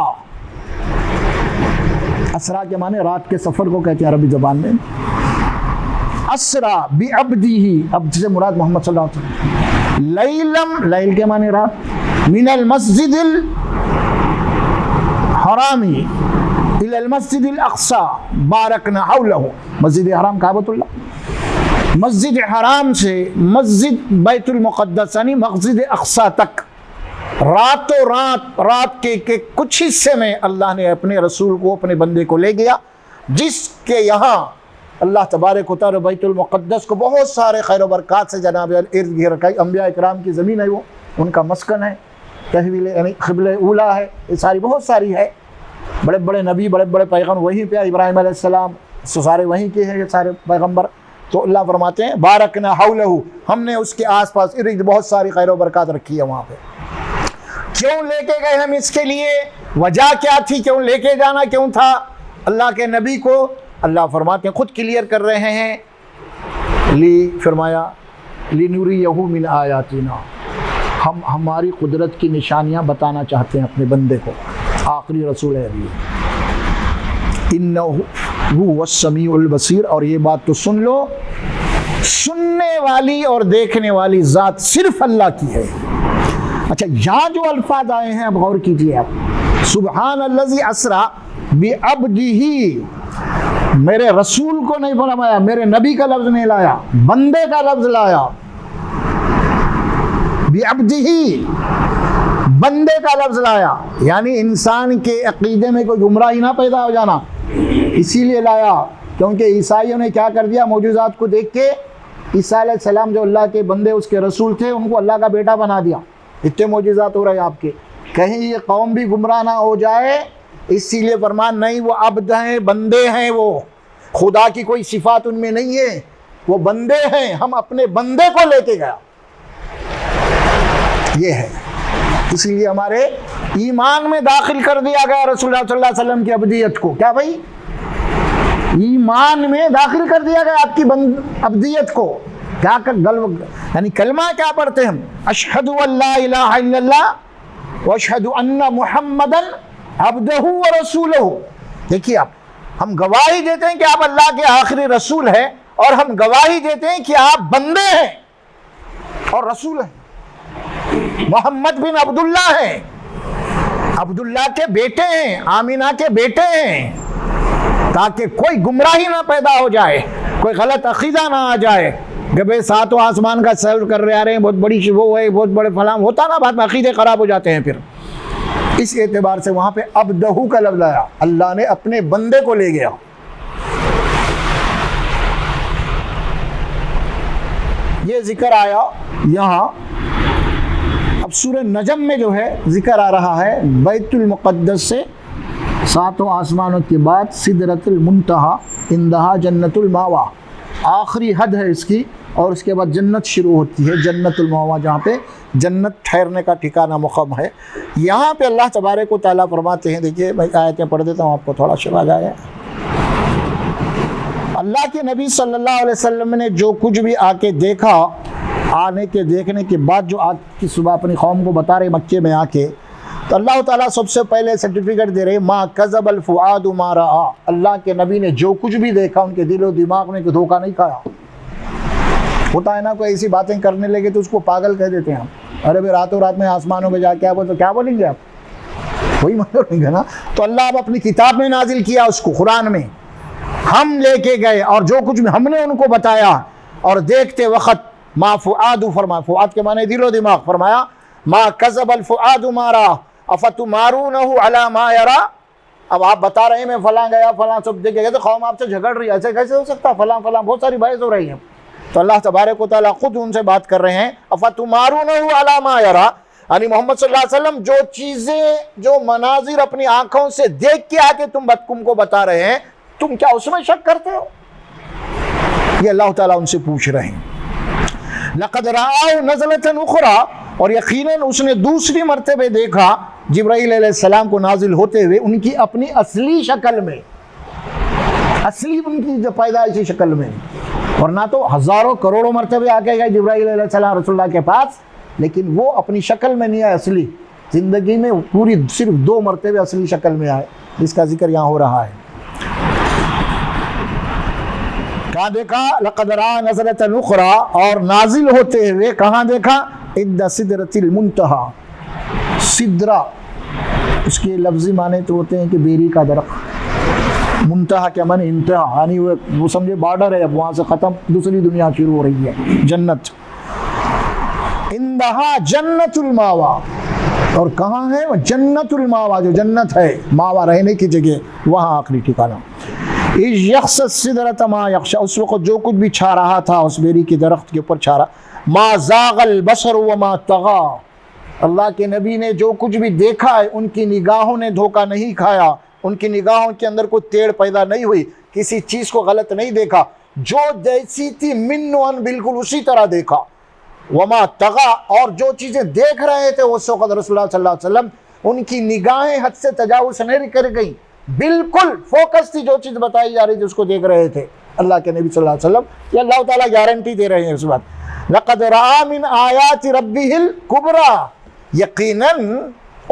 Speaker 1: اسرا کے معنی رات کے سفر کو کہتے ہیں عربی زبان میں۔ اسرا بعبدہ، عبد سے مراد محمد صلی اللہ علیہ وسلم۔ لیلم، لیل کے معنی رات، من المسجد الحرامی الی المسجد الاقصی بارکنا حولہ، مسجد حرام کعبۃ اللہ، مسجد حرام سے مسجد بیت المقدس یعنی مسجد اقصی تک رات کے کچھ حصے میں اللہ نے اپنے رسول کو، اپنے بندے کو لے گیا، جس کے یہاں اللہ تبارک و تعالی بیت المقدس کو بہت سارے خیر و برکات سے جناب ارد گرد، انبیاء اکرام کی زمین ہے، وہ ان کا مسکن ہے، تحویل یعنی قبلہ اولا ہے، یہ ساری بہت ساری ہے، بڑے بڑے نبی، بڑے بڑے پیغمبر وہیں پہ، ابراہیم علیہ السلام سارے وہیں کے ہیں، یہ سارے پیغمبر۔ تو اللہ فرماتے ہیں بارکنا حولہ، ہم نے اس کے آس پاس ارد بہت ساری خیر و برکات رکھی ہے وہاں پہ۔ کیوں لے کے گئے ہم اس کے لیے؟ وجہ کیا تھی؟ کیوں لے کے جانا کیوں تھا اللہ کے نبی کو؟ اللہ فرماتے ہیں خود کلیئر کر رہے ہیں، فرمایا لِنُرِيَهُ مِنْ آیَاتِنَا، ہم ہماری قدرت کی نشانیاں بتانا چاہتے ہیں اپنے بندے کو، آخری رسول ہے ابھی، اِنَّهُ هُوَ السَّمِيعُ الْبَصِيرُ۔ اور یہ بات تو سن لو، سننے والی اور دیکھنے والی ذات صرف اللہ کی ہے۔ اچھا یہاں جو الفاظ آئے ہیں اب غور کیجئے، آپ سبحان الذی اسری بعبدہ، میرے رسول کو نہیں فرمایا، میرے نبی کا لفظ نہیں لایا، بندے کا لفظ لایا، بعبدہ بندے کا لفظ لایا، یعنی انسان کے عقیدے میں کوئی گمراہی نہ پیدا ہو جانا، اسی لیے لایا، کیونکہ عیسائیوں نے کیا کر دیا، معجزات کو دیکھ کے عیسیٰ علیہ السلام جو اللہ کے بندے اس کے رسول تھے ان کو اللہ کا بیٹا بنا دیا. اتنے معجزات ہو رہے ہیں آپ کے. کہیں یہ قوم بھی گمراہ نہ ہو جائے اسی لیے فرمان نہیں وہ عبد ہیں بندے ہیں, وہ خدا کی کوئی صفات ان میں نہیں ہے, وہ بندے ہیں, ہم اپنے بندے کو لے کے گیا. یہ ہے اس لیے ہمارے ایمان میں داخل کر دیا گیا رسول اللہ صلی اللہ علیہ وسلم کی عبدیت کو. کیا بھائی ایمان میں داخل کر دیا گیا آپ کی عبدیت کو. کیا یعنی کلمہ کیا پڑھتے ہیں ہم؟ اشہد ان لا الہ الا اللہ واشہد ان محمدن عبدہ ورسولہ. دیکھیے آپ, ہم گواہی دیتے ہیں کہ آپ اللہ کے آخری رسول ہیں اور ہم گواہی دیتے ہیں کہ آپ بندے ہیں اور رسول ہیں. محمد بن عبداللہ ہیں, عبداللہ کے بیٹے ہیں, آمینہ کے بیٹے ہیں, تاکہ کوئی گمراہی نہ پیدا ہو جائے, کوئی غلط عقیدہ نہ آ جائے کہ بھئی ساتوں آسمان کا سیر کر رہے آ رہے ہیں, بہت بڑی وہ ہے, بہت بڑے فلاں ہوتا نا, بعد میں عقیدے خراب ہو جاتے ہیں. پھر اس اعتبار سے وہاں پہ عبدہ کا لفظ آیا, اللہ نے اپنے بندے کو لے گیا. یہ ذکر آیا یہاں. اب سورہ نجم میں جو ہے ذکر آ رہا ہے بیت المقدس سے ساتوں آسمانوں کے بعد سدرۃ المنتہا اندہا جنت الماوا, آخری حد ہے اس کی, اور اس کے بعد جنت شروع ہوتی ہے, جنت الماوا, جہاں پہ جنت ٹھہرنے کا ٹھکانہ مقام ہے. یہاں پہ اللہ تبارک و تعالیٰ فرماتے ہیں, دیکھیے میں آیتیں پڑھ دیتا ہوں آپ کو تھوڑا شبہ جائے. اللہ کے نبی صلی اللہ علیہ وسلم نے جو کچھ بھی آ کے دیکھا, آنے کے دیکھنے کے بعد جو آج کی صبح اپنی قوم کو بتا رہے مکے میں آ کے, تو اللہ تعالیٰ سب سے پہلے سرٹیفکیٹ دے رہے ما کذب الفؤاد ما رأى. اللہ کے نبی نے جو کچھ بھی دیکھا ان کے دل و دماغ میں کوئی دھوکہ نہیں کھایا. ہوتا ہے نا کوئی ایسی باتیں کرنے لگے تو اس کو پاگل کہہ دیتے ہیں ہم. ارے بھائی راتوں رات میں آسمانوں پہ جا کے آپ تو کیا بولیں گے آپ, وہی مطلب گے نا. تو اللہ اب اپنی کتاب میں نازل کیا اس کو, قرآن میں ہم لے کے گئے اور جو کچھ بھی ہم نے ان کو بتایا, اور دیکھتے وقت ما فؤاد فرمایا, فؤاد کے معنی دل و دماغ, فرمایا ما کذب الفؤاد ما رأى افتمارونہ علی ما یری. اب آپ بتا رہے ہیں میں فلاں گیا فلاں سب دیکھ گیا, تو قوم آپ سے جھگڑ رہی ہے, ایسے کیسے ہو سکتا, فلاں فلاں بہت ساری بحث ہو رہی ہے. تو اللہ تبارک و تعالیٰ خود ان سے بات کر رہے ہیں افتمارونہ علی ما یری, یعنی محمد صلی اللہ علیہ وسلم جو چیزیں جو مناظر اپنی آنکھوں سے دیکھ کے آ کے تم کو بتا رہے ہیں, تم کیا اس میں شک کرتے ہو؟ یہ اللہ تعالیٰ ان سے پوچھ رہے ہیں. لقد رآہ نزلۃ اخری, اور یقیناً اس نے دوسری مرتبہ دیکھا جبرائیل علیہ السلام کو نازل ہوتے ہوئے ان کی اپنی اصلی شکل میں, اصلی ان کی پیدائشی شکل میں, اور نہ تو ہزاروں کروڑوں مرتبہ آ کے گئے جبرائیل علیہ السلام رسول اللہ کے پاس, لیکن وہ اپنی شکل میں نہیں آئے اصلی زندگی میں, پوری صرف 2 مرتبہ اصلی شکل میں آئے, جس کا ذکر یہاں ہو رہا ہے. کہاں دیکھا؟ لقد رآہ نزلۃ اخری, اور نازل ہوتے ہوئے کہاں دیکھا؟ عند سدرۃ المنتہا. سدرہ اس کے لفظی معنی تو ہوتے ہیں کہ بیری کا درخت, منتہا کے معنی انتہا, یعنی وہ سمجھے بارڈر ہے, اب وہاں سے ختم دوسری دنیا شروع ہو رہی ہے, جنت. اندہا جنت الماوا, اور کہاں ہے وہ جنت الماوا, جو جنت ہے ماوا رہنے کی جگہ, وہاں آخری ٹھکانہ. یخص السدرۃ ما یخشی, اس وقت جو کچھ بھی چھا رہا تھا اس بیری کے درخت کے اوپر چھا رہا, ما زاغ البصر وما طغى, اللہ کے نبی نے جو کچھ بھی دیکھا ہے ان کی نگاہوں نے دھوکہ نہیں کھایا, ان کی نگاہوں کے اندر کوئی ٹیڑھ پیدا نہیں ہوئی, کسی چیز کو غلط نہیں دیکھا, جو جیسی تھی من و ان بالکل اسی طرح دیکھا. وما طغى, اور جو چیزیں دیکھ رہے تھے اس وقت رسول اللہ صلی اللہ علیہ وسلم, ان کی نگاہیں حد سے تجاوز نہیں کر گئیں, بالکل فوکس تھی جو چیز بتائی جا رہی تھی اس کو دیکھ رہے تھے اللہ کے نبی صلی اللہ علیہ وسلم. یہ اللہ تعالیٰ گارنٹی دے رہے ہیں اس بات. لقد رآ من آیات ربہ الکبریٰ, یقیناً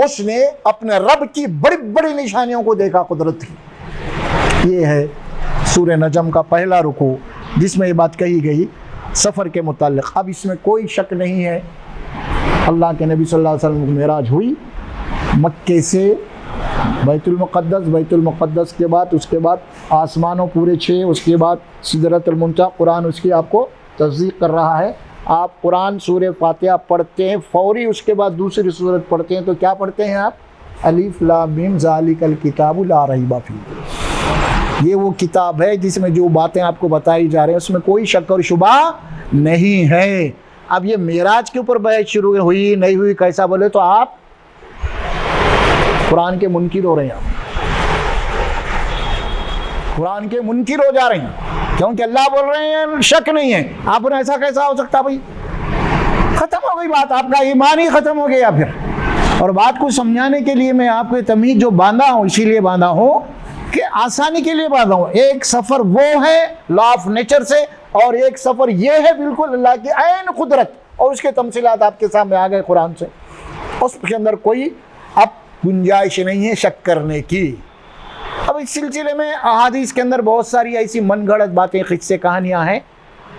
Speaker 1: اس نے اپنے رب کی بڑی بڑی نشانیوں کو دیکھا, قدرت کی. یہ ہے سورہ نجم کا پہلا رکوع جس میں یہ بات کہی گئی سفر کے متعلق. اب اس میں کوئی شک نہیں ہے, اللہ کے نبی صلی اللہ علیہ وسلم کو معراج ہوئی مکے سے بیت المقدس, بیت المقدس کے بعد اس کے بعد آسمانوں پورے 6, اس کے بعد سدرۃ المنتہا. قرآن اس کی آپ کو تصدیق کر رہا ہے. آپ قرآن سورہ فاتحہ پڑھتے ہیں, فوری اس کے بعد دوسری سورت پڑھتے ہیں تو کیا پڑھتے ہیں آپ؟ الف لام میم ذالک الکتاب لا ریب فیہ. یہ وہ کتاب ہے جس میں جو باتیں آپ کو بتائی جا رہی ہیں اس میں کوئی شک اور شبہ نہیں ہے۔ اب یہ معراج کے اوپر بحث شروع ہوئی نہیں ہوئی کیسا بولے تو آپ قرآن کے منکر ہو رہے ہیں، قرآن کے منکر ہو جا رہے ہیں، کیونکہ اللہ بول رہے ہیں شک نہیں ہے۔ آپ نے ایسا کیسا ہو سکتا بھائی؟ ختم ہو گئی بات، آپ کا ایمان ہی ختم ہو گیا پھر۔ اور بات کو سمجھانے کے لیے میں آپ کو تمیز جو باندھا ہوں اسی لیے باندھا ہوں کہ آسانی کے لیے باندھا ہوں۔ ایک سفر وہ ہے لا آف نیچر سے، اور ایک سفر یہ ہے بالکل اللہ کی عین قدرت، اور اس کے تمثیلات آپ کے سامنے آ گئے قرآن سے، اس کے اندر کوئی اب گنجائش نہیں ہے شک کرنے کی۔ اب اس سلسلے میں احادیث کے اندر بہت ساری ایسی من گھڑت باتیں، قصے، کہانیاں ہیں۔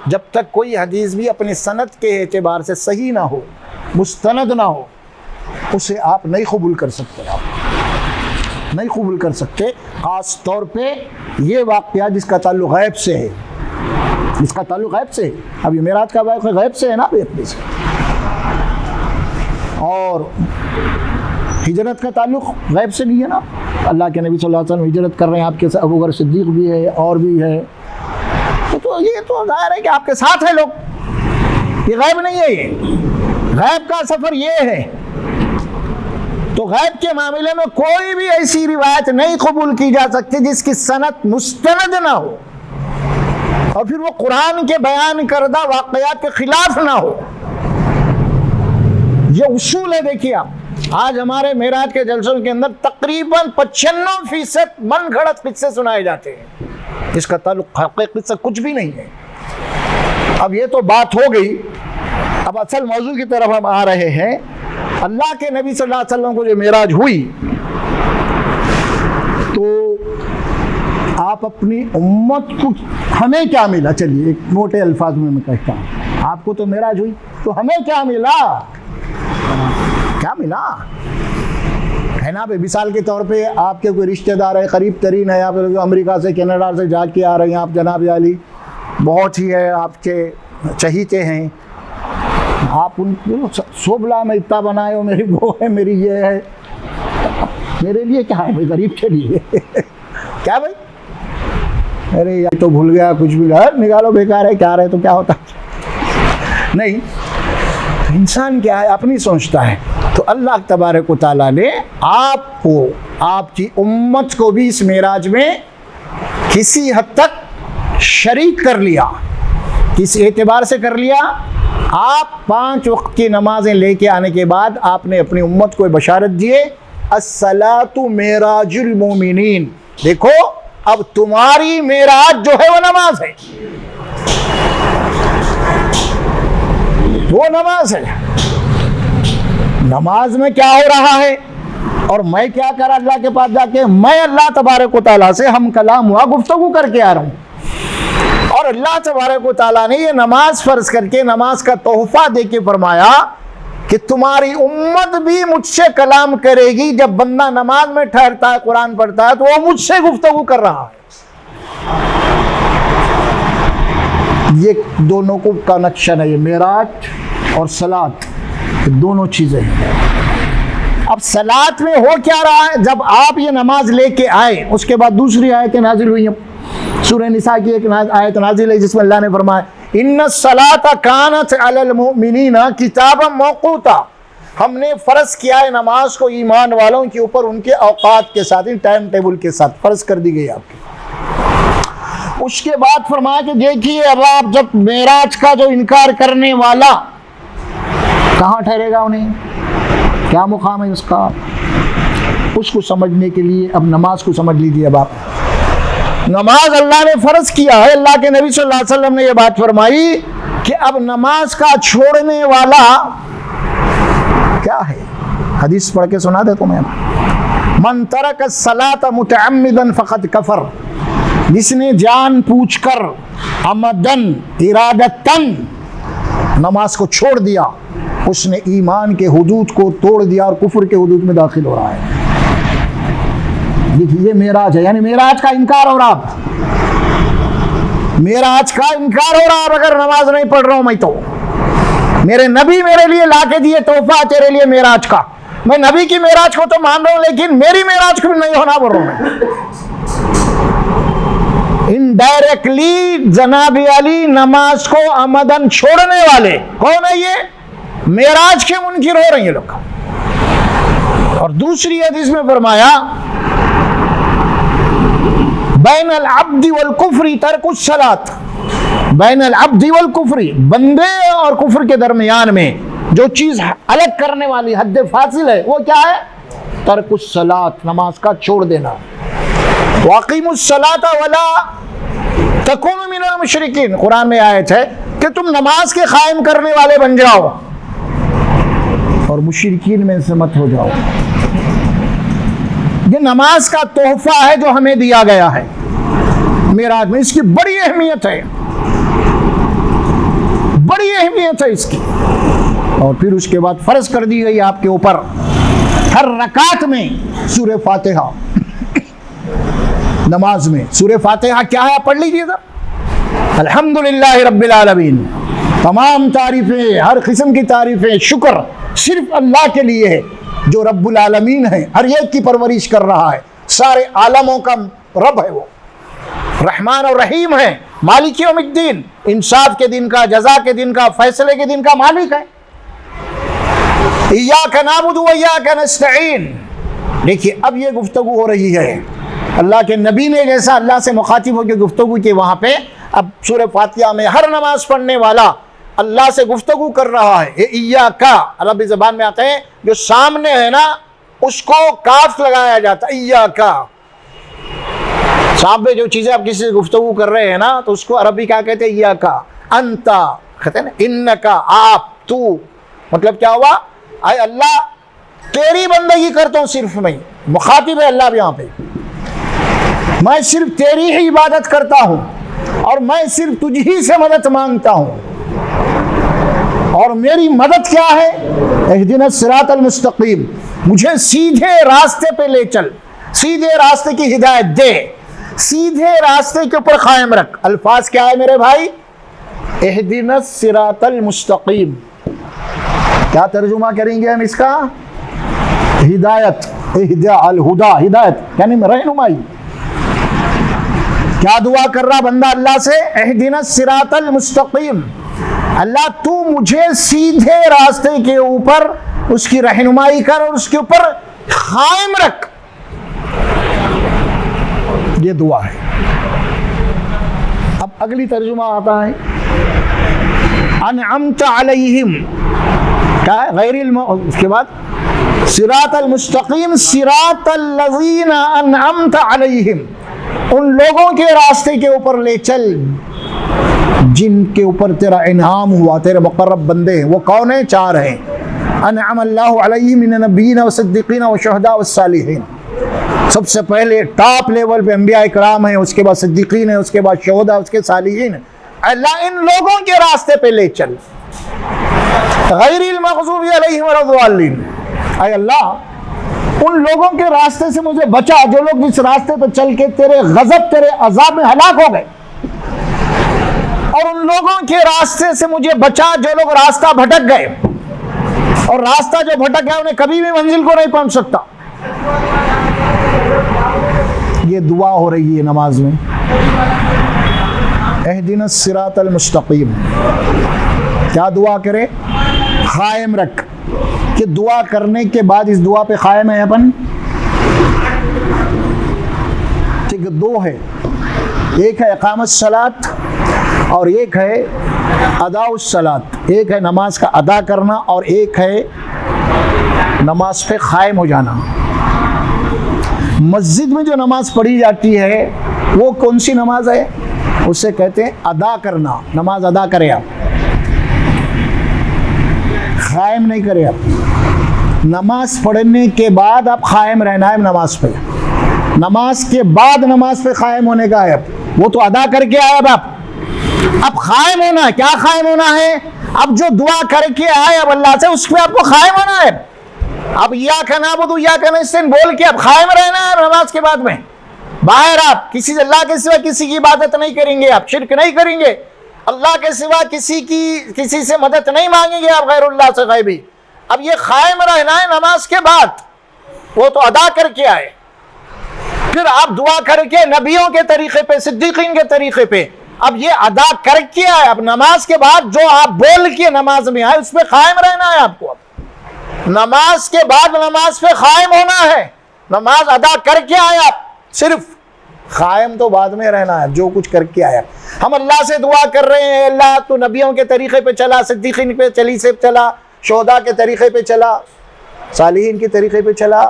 Speaker 1: جب تک کوئی حدیث بھی اپنے سند کے اعتبار سے صحیح نہ ہو، مستند نہ ہو، اسے آپ نہیں قبول کر سکتے، آپ نہیں قبول کر سکتے۔ خاص طور پہ یہ واقعہ جس کا تعلق غیب سے ہے، جس کا تعلق غیب سے ہے۔ اب یہ معراج کا واقعہ غیب سے ہے نا اپنے سے، اور ہجرت کا تعلق غیب سے نہیں ہے نا۔ اللہ کے نبی صلی اللہ علیہ وسلم ہجرت کر رہے ہیں، آپ کے ساتھ ابوبکر صدیق بھی ہے اور بھی ہے، تو یہ تو ظاہر ہے کہ آپ کے ساتھ ہیں لوگ، یہ غیب نہیں ہے، یہ غیب کا سفر یہ ہے۔ تو غیب کے معاملے میں کوئی بھی ایسی روایت نہیں قبول کی جا سکتی جس کی سند مستند نہ ہو، اور پھر وہ قرآن کے بیان کردہ واقعات کے خلاف نہ ہو۔ یہ اصول ہے۔ دیکھیے آپ آج ہمارے معراج کے جلسوں کے اندر تقریباً 95% من گھڑت قصے سنائے جاتے ہیں، اس کا تعلق حقیقت سے کچھ بھی نہیں ہے۔ اب یہ تو بات ہو گئی، اب اصل موضوع کی طرف ہم آ رہے ہیں۔ اللہ کے نبی صلی اللہ علیہ وسلم کو جو معراج ہوئی تو آپ اپنی امت کو، ہمیں کیا ملا؟ چلیے ایک موٹے الفاظ میں کہتا ہوں، آپ کو تو معراج ہوئی تو ہمیں کیا ملا؟ کیا ملا ہے نا بھائی؟ مثال کے طور پہ آپ کے کوئی رشتہ دار ہے، قریب ترین ہے، آپ امریکہ سے کینیڈا سے جا کے آ رہے ہیں، آپ جناب علی بہت ہی ہے آپ کے چہیتے ہیں، آپ ان کو سوبلا میں اتنا بنائے ہو، میری وہ ہے، میری یہ ہے، میرے لیے کیا ہے بھائی؟ غریب کے لیے کیا بھائی؟ ارے یہ تو بھول گیا، کچھ بھی نکالو، بیکار ہے، کیا رہے تو کیا ہوتا نہیں۔ انسان کیا ہے؟ اپنی سوچتا ہے۔ تو اللہ تبارک و تعالیٰ نے آپ کو، آپ کی امت کو بھی اس معراج میں کسی حد تک شریک کر لیا۔ کس اعتبار سے کر لیا؟ آپ 5 وقت کی نمازیں لے کے آنے کے بعد آپ نے اپنی امت کو بشارت دیے، الصلاۃ معراج المومنین، دیکھو اب تمہاری معراج جو ہے وہ نماز ہے، وہ نماز ہے۔ نماز میں کیا ہو رہا ہے اور میں کیا کرا اللہ کے پاس جا کے؟ میں اللہ تبارک و تعالیٰ سے ہم کلام ہوا، گفتگو کر کے آ رہا ہوں، اور اللہ تبارک و تعالیٰ نے یہ نماز فرض کر کے، نماز کا تحفہ دے کے فرمایا کہ تمہاری امت بھی مجھ سے کلام کرے گی۔ جب بندہ نماز میں ٹھہرتا ہے، قرآن پڑھتا ہے، تو وہ مجھ سے گفتگو کر رہا ہے۔ یہ دونوں کو کنیکشن ہے، یہ معراج اور صلاۃ، دونوں چیزیں ہیں۔ اب صلاۃ میں ہو کیا رہا ہے؟ جب آپ یہ نماز لے کے آئے، اس کے بعد دوسری آیتیں نازل ہوئی ہیں۔ سورہ نساء کی ایک آیت نازل ہے جس میں اللہ نے فرمایا ان الصلاۃ کانت علی المؤمنین کتابا موقوتا، ہم نے فرض کیا ہے نماز کو ایمان والوں کے اوپر ان کے اوقات کے ساتھ، ٹائم ٹیبل کے ساتھ فرض کر دی گئی آپ کی۔ اس کے بعد فرمایا کہ دیکھیے اب آپ جب معراج کا جو انکار کرنے والا، کہاں ٹھہرے گا؟ انہیں کیا مقام ہے اس کا؟ اس کو سمجھنے کے لیے اب نماز کو سمجھ لیجیے۔ اب آپ نماز اللہ نے فرض کیا ہے، اللہ کے نبی صلی اللہ علیہ وسلم نے یہ بات فرمائی کہ اب نماز کا چھوڑنے والا کیا ہے؟ حدیث پڑھ کے سنا دے تو میں، من ترک الصلاۃ متعمدا فقد کفر، جس نے جان پوچھ کر، عمدن، ارادتن نماز کو چھوڑ دیا، اس نے ایمان کے حدود کو توڑ دیا اور کفر کے حدود میں داخل ہو رہا ہے۔ دیکھیے یہ معراج ہے، یعنی معراج کا انکار ہو رہا، معراج کا انکار ہو رہا۔ اگر نماز نہیں پڑھ رہا ہوں میں، تو میرے نبی میرے لیے لا کے دیے تحفہ تیرے لیے معراج کا، میں نبی کی معراج کو تو مان رہا ہوں لیکن میری معراج کو بھی نہیں ہونا بول رہا ہوں میں۔ انڈائریکٹلی جناب علی نماز کو عمدن چھوڑنے والے کون ہے؟ یہ معراج کے منکر ہو رہے ہیں لوگ. اور دوسری حدیث میں فرمایا بین العبد والکفر ترک الصلاۃ، بین العبد والکفر، بندے اور کفر کے درمیان میں جو چیز الگ کرنے والی حد فاصل ہے وہ کیا ہے؟ ترک الصلاۃ، نماز کا چھوڑ دینا. واقیموا الصلاۃ ولا تکونوا من المشرکین، قرآن میں آیت ہے کہ تم نماز کے قائم کرنے والے بن جاؤ اور مشرکین میں سے مت ہو جاؤ. یہ نماز کا تحفہ ہے جو ہمیں دیا گیا ہے معراج میں، اس کی بڑی اہمیت ہے، بڑی اہمیت ہے اس کی. اور پھر اس کے بعد فرض کر دی گئی آپ کے اوپر ہر رکعت میں سورہ فاتحہ. نماز میں سورہ فاتحہ کیا ہے؟ آپ پڑھ لیجیے گا. الحمدللہ رب العالمین، تمام تعریفیں، ہر قسم کی تعریفیں، شکر صرف اللہ کے لیے ہے جو رب العالمین ہے، ہر ایک کی پرورش کر رہا ہے، سارے عالموں کا رب ہے، وہ رحمان اور رحیم ہے، مالک یوم الدین، انصاف کے دن کا، جزا کے دن کا، فیصلے کے دن کا مالک ہے. ایاک نعبد و ایاک نستعین. دیکھیے اب یہ گفتگو ہو رہی ہے، اللہ کے نبی نے جیسا اللہ سے مخاطب ہو کے گفتگو کی، وہاں پہ اب سورہ فاتحہ میں ہر نماز پڑھنے والا اللہ سے گفتگو کر رہا ہے. ایاکا عربی زبان میں آتا ہے جو سامنے ہے نا اس کو کاف لگایا جاتا ہے. ایاکا سامنے جو چیزیں آپ کسی سے گفتگو کر رہے ہیں نا تو اس کو عربی کیا کہتے ہیں؟ ایاکا. انتا کہتے ہیں نا، انکا آپ، تو، مطلب کیا ہوا؟ اے اللہ تیری بندگی کرتا ہوں صرف میں، مخاطب ہے اللہ یہاں پہ، میں صرف تیری ہی عبادت کرتا ہوں اور میں صرف تجھ ہی سے مدد مانگتا ہوں. اور میری مدد کیا ہے؟ اہدنا الصراط المستقیم، مجھے سیدھے راستے پہ لے چل، سیدھے راستے کی ہدایت دے، سیدھے راستے کے اوپر قائم رکھ. الفاظ کیا ہے میرے بھائی؟ اہدنا الصراط المستقیم. کیا ترجمہ کریں گے ہم اس کا؟ ہدایت، اہدا الہدا، ہدایت یعنی رہنمائی. کیا دعا کر رہا بندہ اللہ سے؟ اہدنا الصراط المستقیم، اللہ تو مجھے سیدھے راستے کے اوپر اس کی رہنمائی کر اور اس کے اوپر قائم رکھ. یہ دعا ہے. اب اگلی ترجمہ آتا ہے انعمت علیہم، کیا ہے؟ غیر اس کے بعد صراط المستقیم، صراط الذین انعمت علیہم، ان لوگوں کے راستے کے اوپر لے چل جن کے اوپر تیرا انعام ہوا، تیرے مقرب بندے ہیں. وہ کون ہیں؟ چار ہیں. انعم اللہ علیہم من النبیین والصدیقین والشہداء والصالحین. سب سے پہلے ٹاپ لیول پہ انبیاء کرام ہیں، اس کے بعد صدیقین ہیں، اس کے بعد شہداء، اس کے صالحین. اللہ ان لوگوں کے راستے پہ لے چل. غیر المغضوب علیہم ولا الضالین، اے اللہ ان لوگوں کے راستے سے مجھے بچا جو لوگ اس راستے پہ چل کے تیرے غضب، تیرے عذاب میں ہلاک ہو گئے، اور ان لوگوں کے راستے سے مجھے بچا جو لوگ راستہ بھٹک گئے، اور راستہ جو بھٹک گیا انہیں کبھی بھی منزل کو نہیں پہنچ سکتا. یہ دعا ہو رہی ہے نماز میں، اہدنا الصراط المستقیم. کیا دعا کرے؟ قائم رکھ. کہ دعا کرنے کے بعد اس دعا پہ قائم ہے اپن. ٹھیک ہے، دو ہے، ایک ہے اقامت الصلاۃ اور ایک ہے ادا الصلاۃ. ایک ہے نماز کا ادا کرنا اور ایک ہے نماز پہ قائم ہو جانا. مسجد میں جو نماز پڑھی جاتی ہے وہ کون سی نماز ہے؟ اسے کہتے ہیں ادا کرنا. نماز ادا کرے آپ، قائم نہیں کرے آپ. نماز پڑھنے کے بعد آپ قائم رہنا ہے نماز پہ. نماز کے بعد نماز پہ قائم ہونے کا ہے. وہ تو ادا کر کے آئے اب قائم ہونا ہے. کیا قائم ہونا ہے؟ اب جو دعا کر کے آئے اب اللہ سے اس پہ آپ کو قائم ہونا ہے. اب ایاک نعبد و ایاک نستعین بول کے اب قائم رہنا ہے نماز کے بعد میں. باہر آپ کسی سے اللہ کے سوا کسی کی عبادت نہیں کریں گے، آپ شرک نہیں کریں گے، اللہ کے سوا کسی سے مدد نہیں مانگیں گے آپ غیر اللہ سے غیبی. اب یہ قائم رہنا ہے نماز کے بعد. وہ تو ادا کر کے آئے. پھر آپ دعا کر کے نبیوں کے طریقے پہ، صدیقین کے طریقے پہ اب یہ ادا کر کے آئے. اب نماز کے بعد جو آپ بول کے نماز میں آئے اس پہ قائم رہنا ہے آپ کو. اب نماز کے بعد نماز پہ قائم ہونا ہے. نماز ادا کر کے آئے آپ، صرف قائم تو بعد میں رہنا ہے جو کچھ کر کے آیا. ہم اللہ سے دعا کر رہے ہیں، اللہ تو نبیوں کے طریقے پہ چلا، صدیقین پہ چلا، شہداء کے طریقے پہ چلا، صالحین کے طریقے پہ چلا،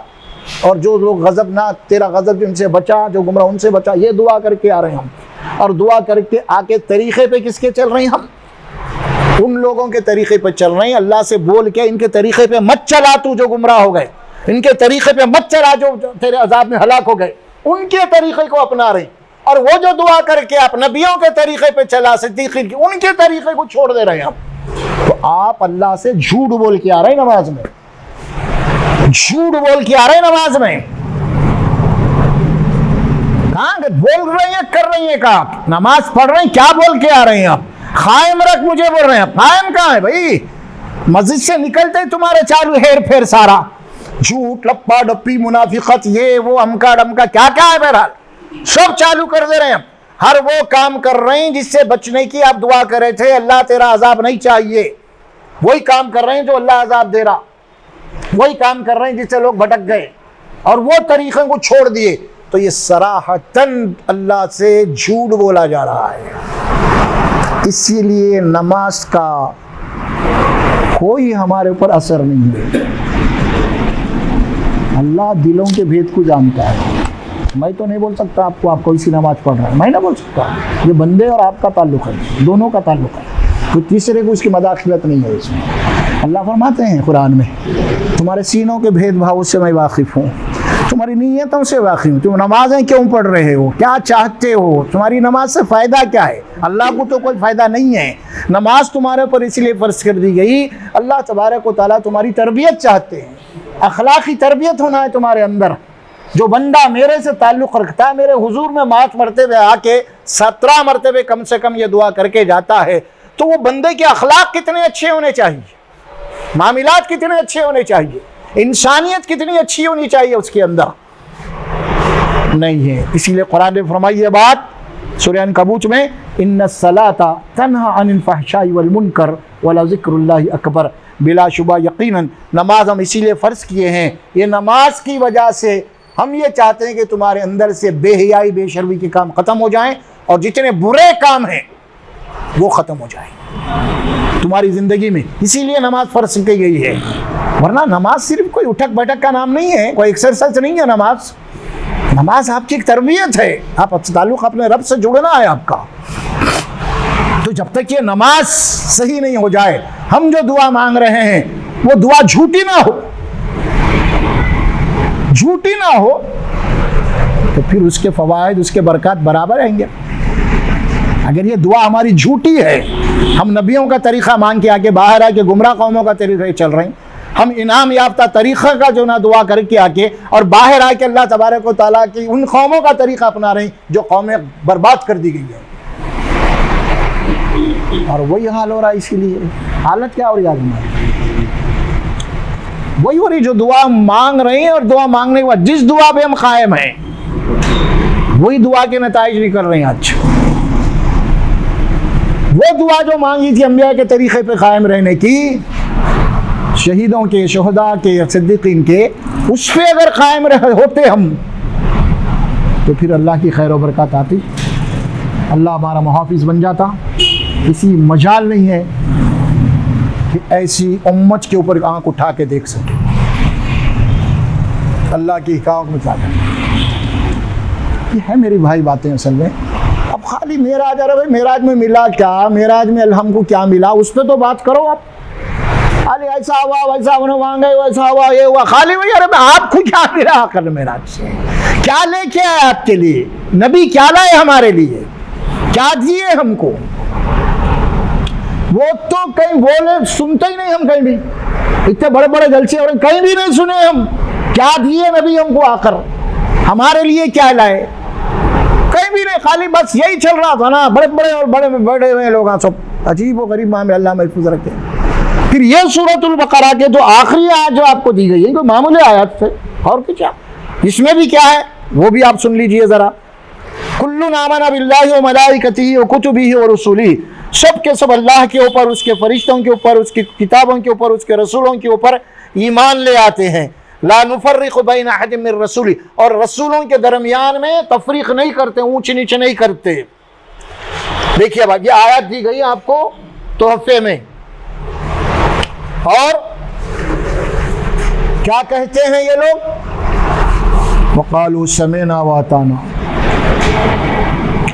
Speaker 1: اور جو لوگ غضب نہ، تیرا غضب ان سے بچا، جو گمراہ ان سے بچا، یہ دعا کر کے آ رہے ہیں ہم. اور دعا کر کے آ کے طریقے پہ کس کے چل رہے ہیں ہم؟ ان لوگوں کے طریقے پہ چل رہے ہیں. اللہ سے بول کے ان کے طریقے پہ مت چلا تو جو گمراہ ہو گئے، ان کے طریقے پہ مت چلا جو تیرے عذاب میں ہلاک ہو گئے. ان کے طریقے کو اپنا رہے ہیں. اور وہ جو دعا کر کے آپ نبیوں کے طریقے پہ چلا، صدیقین کی، ان کے طریقے کو چھوڑ دے رہے ہیں ہم. تو آپ اللہ سے جھوٹ بول کے آ رہے ہیں نماز میں، جھوٹ بول کے آ رہے ہیں نماز میں. کہاں بول رہے ہیں، کر رہے ہیں کہاں؟ نماز پڑھ رہے ہیں، کیا بول کے آ رہے ہیں آپ؟ قائم رکھ مجھے بول رہے ہیں. قائم کہاں ہے بھائی؟ مسجد سے نکلتے تمہارے چالو ہیر پھیر سارا جھوٹ، لپا ڈپی، منافقت، یہ وہ، امکا ڈمکا، کیا کیا ہے بہرحال سب چالو کر دے رہے ہیں. ہر وہ کام کر رہے ہیں جس سے بچنے کی آپ دعا کر رہے تھے، اللہ تیرا عذاب نہیں چاہیے، وہی کام کر رہے ہیں جو اللہ عذاب دے رہا. وہی کام کر رہے ہیں جس سے لوگ بھٹک گئے اور وہ طریقے کو چھوڑ دیے. تو یہ صراحتاً اللہ سے جھوٹ بولا جا رہا ہے. اسی لیے نماز کا کوئی ہمارے اوپر اثر نہیں ہے. اللہ دلوں کے بھید کو جانتا ہے. میں تو نہیں بول سکتا آپ کو آپ کوئی سی نماز پڑھ رہا ہے، میں نہ بول سکتا. یہ بندے اور آپ کا تعلق ہے، دونوں کا تعلق ہے. کوئی تیسرے کو اس کی مداخلت نہیں ہے اس میں. اللہ فرماتے ہیں قرآن میں، تمہارے سینوں کے بھید بھاؤ سے میں واقف ہوں، تمہاری نیتوں سے واقف ہوں. تم نمازیں کیوں پڑھ رہے ہو، کیا چاہتے ہو، تمہاری نماز سے فائدہ کیا ہے؟ اللہ کو تو کوئی فائدہ نہیں ہے. نماز تمہارے پر اس لیے فرض کر دی گئی، اللہ تبارک و تعالیٰ تمہاری تربیت چاہتے ہیں. اخلاقی تربیت ہونا ہے تمہارے اندر. جو بندہ میرے سے تعلق رکھتا ہے، میرے حضور میں 5 مرتبے آ کے 17 مرتبے کم سے کم یہ دعا کر کے جاتا ہے، تو وہ بندے کے اخلاق کتنے اچھے ہونے چاہیے، معاملات کتنے اچھے ہونے چاہیے، انسانیت کتنی اچھی ہونی چاہیے اس کے اندر. نہیں ہے. اسی لیے قرآن نے فرمائی یہ بات سورہ عنکبوت میں، ان الصلاۃ تنہی عن الفحشاء والمنکر ولذکر اللہ اکبر. بلا شبہ یقیناً نماز ہم اسی لیے فرض کیے ہیں. یہ نماز کی وجہ سے ہم یہ چاہتے ہیں کہ تمہارے اندر سے بے حیائی، بے شرمی کے کام ختم ہو جائیں، اور جتنے برے کام ہیں وہ ختم ہو جائیں تمہاری زندگی میں. اسی لیے نماز فرض کی گئی ہے. ورنہ نماز صرف کوئی اٹھک بیٹھک کا نام نہیں ہے، کوئی ایکسرسائز نہیں ہے. نماز آپ کی ایک تربیت ہے. آپ تعلق اپنے رب سے جڑنا ہے آپ کا. تو جب تک یہ نماز صحیح نہیں ہو جائے، ہم جو دعا مانگ رہے ہیں وہ دعا جھوٹی نہ ہو، جھوٹی نہ ہو، تو پھر اس کے فوائد، اس کے برکات برابر آئیں گے. اگر یہ دعا ہماری جھوٹی ہے، ہم نبیوں کا طریقہ مانگ کے آگے باہر آ کے گمراہ قوموں کا طریقہ چل رہے ہیں، ہم انعام یافتہ طریقہ کا جو نہ دعا کر کے آ کے اور باہر آ کے اللہ تبارک و تعالیٰ کی ان قوموں کا طریقہ اپنا رہے ہیں جو قومیں برباد کر دی گئی ہیں. اور وہی حال ہو رہا ہے. اسی لیے حالت کیا ہو رہی ہے آدمی؟ وہی ہو رہی جو دعا مانگ رہے ہیں، اور دعا مانگنے کے بعد جس دعا پہ ہم قائم ہیں وہی دعا کے نتائج نکل رہے ہیں. آج وہ دعا جو مانگی تھی انبیاء کے طریقے پہ قائم رہنے کی، شہیدوں کے، شہداء کے، صدیقین کے، اس پہ اگر قائم ہوتے ہم تو پھر اللہ کی خیر و برکات آتی، اللہ ہمارا محافظ بن جاتا. کسی مجال نہیں ہے کہ ایسی امت کے اوپر آنکھ اٹھا کے دیکھ سکے. اللہ کی حکمت میں کیا یہ ہے میری بھائی باتیں اصل میں. اب خالی معراج، ارے بھائی معراج میں ملا کیا، معراج میں ہم کو کیا ملا، اس پہ تو بات کرو. آپ خالی ایسا ہوا، ویسا انہوں مانگے، ویسا ہوا، یہ ہوا، خالی وہی. ارے آپ کو کیا ملا آخر معراج سے؟ کیا لے کے آئے آپ کے لیے؟ نبی کیا لائے ہمارے لیے؟ کیا دیے ہم کو؟ وہ تو کہیں بولے سنتے ہی نہیں ہم کہیں بھی. اتنے بڑے بڑے جلسے اور کہیں بھی نہیں سنے ہم. کیا دیے نبی ہم کو آ کر؟ ہمارے لیے کیا لائے؟ کہیں بھی نہیں. خالی بس یہی چل رہا تھا نا، بڑے بڑے اور بڑے بڑے ہوئے لوگ سب عجیب و غریب معاملے اللہ محفوظ رکھے. پھر یہ سورۃ البقرہ کے جو آخری آیت جو آپ کو دی گئی ہے کوئی معمولی آیت سے اور کچھ، اس میں بھی کیا ہے؟ وہ بھی آپ سن لیجئے ذرا. کل آمن باللہ و ملائکتہ و کتبہ و رسلہ، سب کے سب اللہ کے اوپر، اس کے فرشتوں کے اوپر، اس کی کتابوں کے اوپر، اس کے رسولوں کے اوپر ایمان لے آتے ہیں. لا نفرق بین احد من رسولہ، اور رسولوں کے درمیان میں تفریق نہیں کرتے، اونچ نیچ نہیں کرتے. دیکھیے اب یہ آیات دی گئی آپ کو تحفے میں. اور کیا کہتے ہیں یہ لوگ؟ وقالوا سمعنا واطعنا.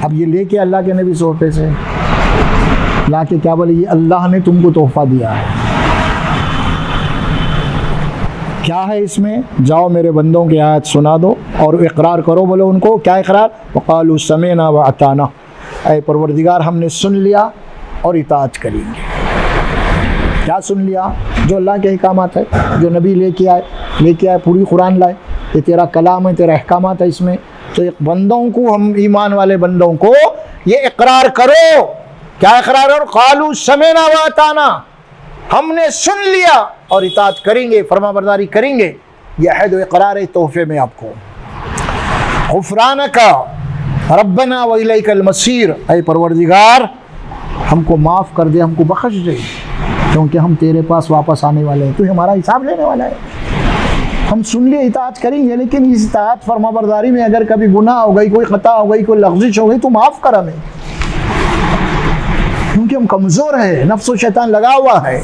Speaker 1: اب یہ لے کے اللہ کے نبی صحبے سے لا کے کیا بولے؟ یہ اللہ نے تم کو تحفہ دیا ہے. کیا ہے اس میں؟ جاؤ میرے بندوں کی آیت سنا دو اور اقرار کرو. بولو ان کو کیا اقرار؟ وقالوا سمعنا واطعنا، اے پروردگار ہم نے سن لیا اور اطاعت کریں گے. کیا سن لیا؟ جو اللہ کے احکامات ہے، جو نبی لے کے آئے پوری قرآن لائے، یہ تیرا کلام ہے، تیرا احکامات ہے اس میں. تو ایک بندوں کو، ہم ایمان والے بندوں کو یہ اقرار کرو. کیا اقرار؟ اور قالوا سمعنا واطعنا، ہم نے سن لیا اور اطاعت کریں گے، فرما برداری کریں گے. یہ عہد و اقرار ہے تحفے میں آپ کو. غفرانک ربنا و الیک المصیر، اے پروردگار ہم کو معاف کر دے، ہم کو بخش دے، کیونکہ ہم تیرے پاس واپس آنے والے ہیں، تو ہمارا حساب لینے والا ہے. ہم سن لیے، اطاعت کریں گے، لیکن اس اطاعت فرما برداری میں اگر کبھی گناہ ہو گئی، کوئی خطا ہو گئی، کوئی لغزش ہو گئی تو معاف کر ہمیں، کیونکہ ہم کمزور ہیں، نفس و شیطان لگا ہوا ہے.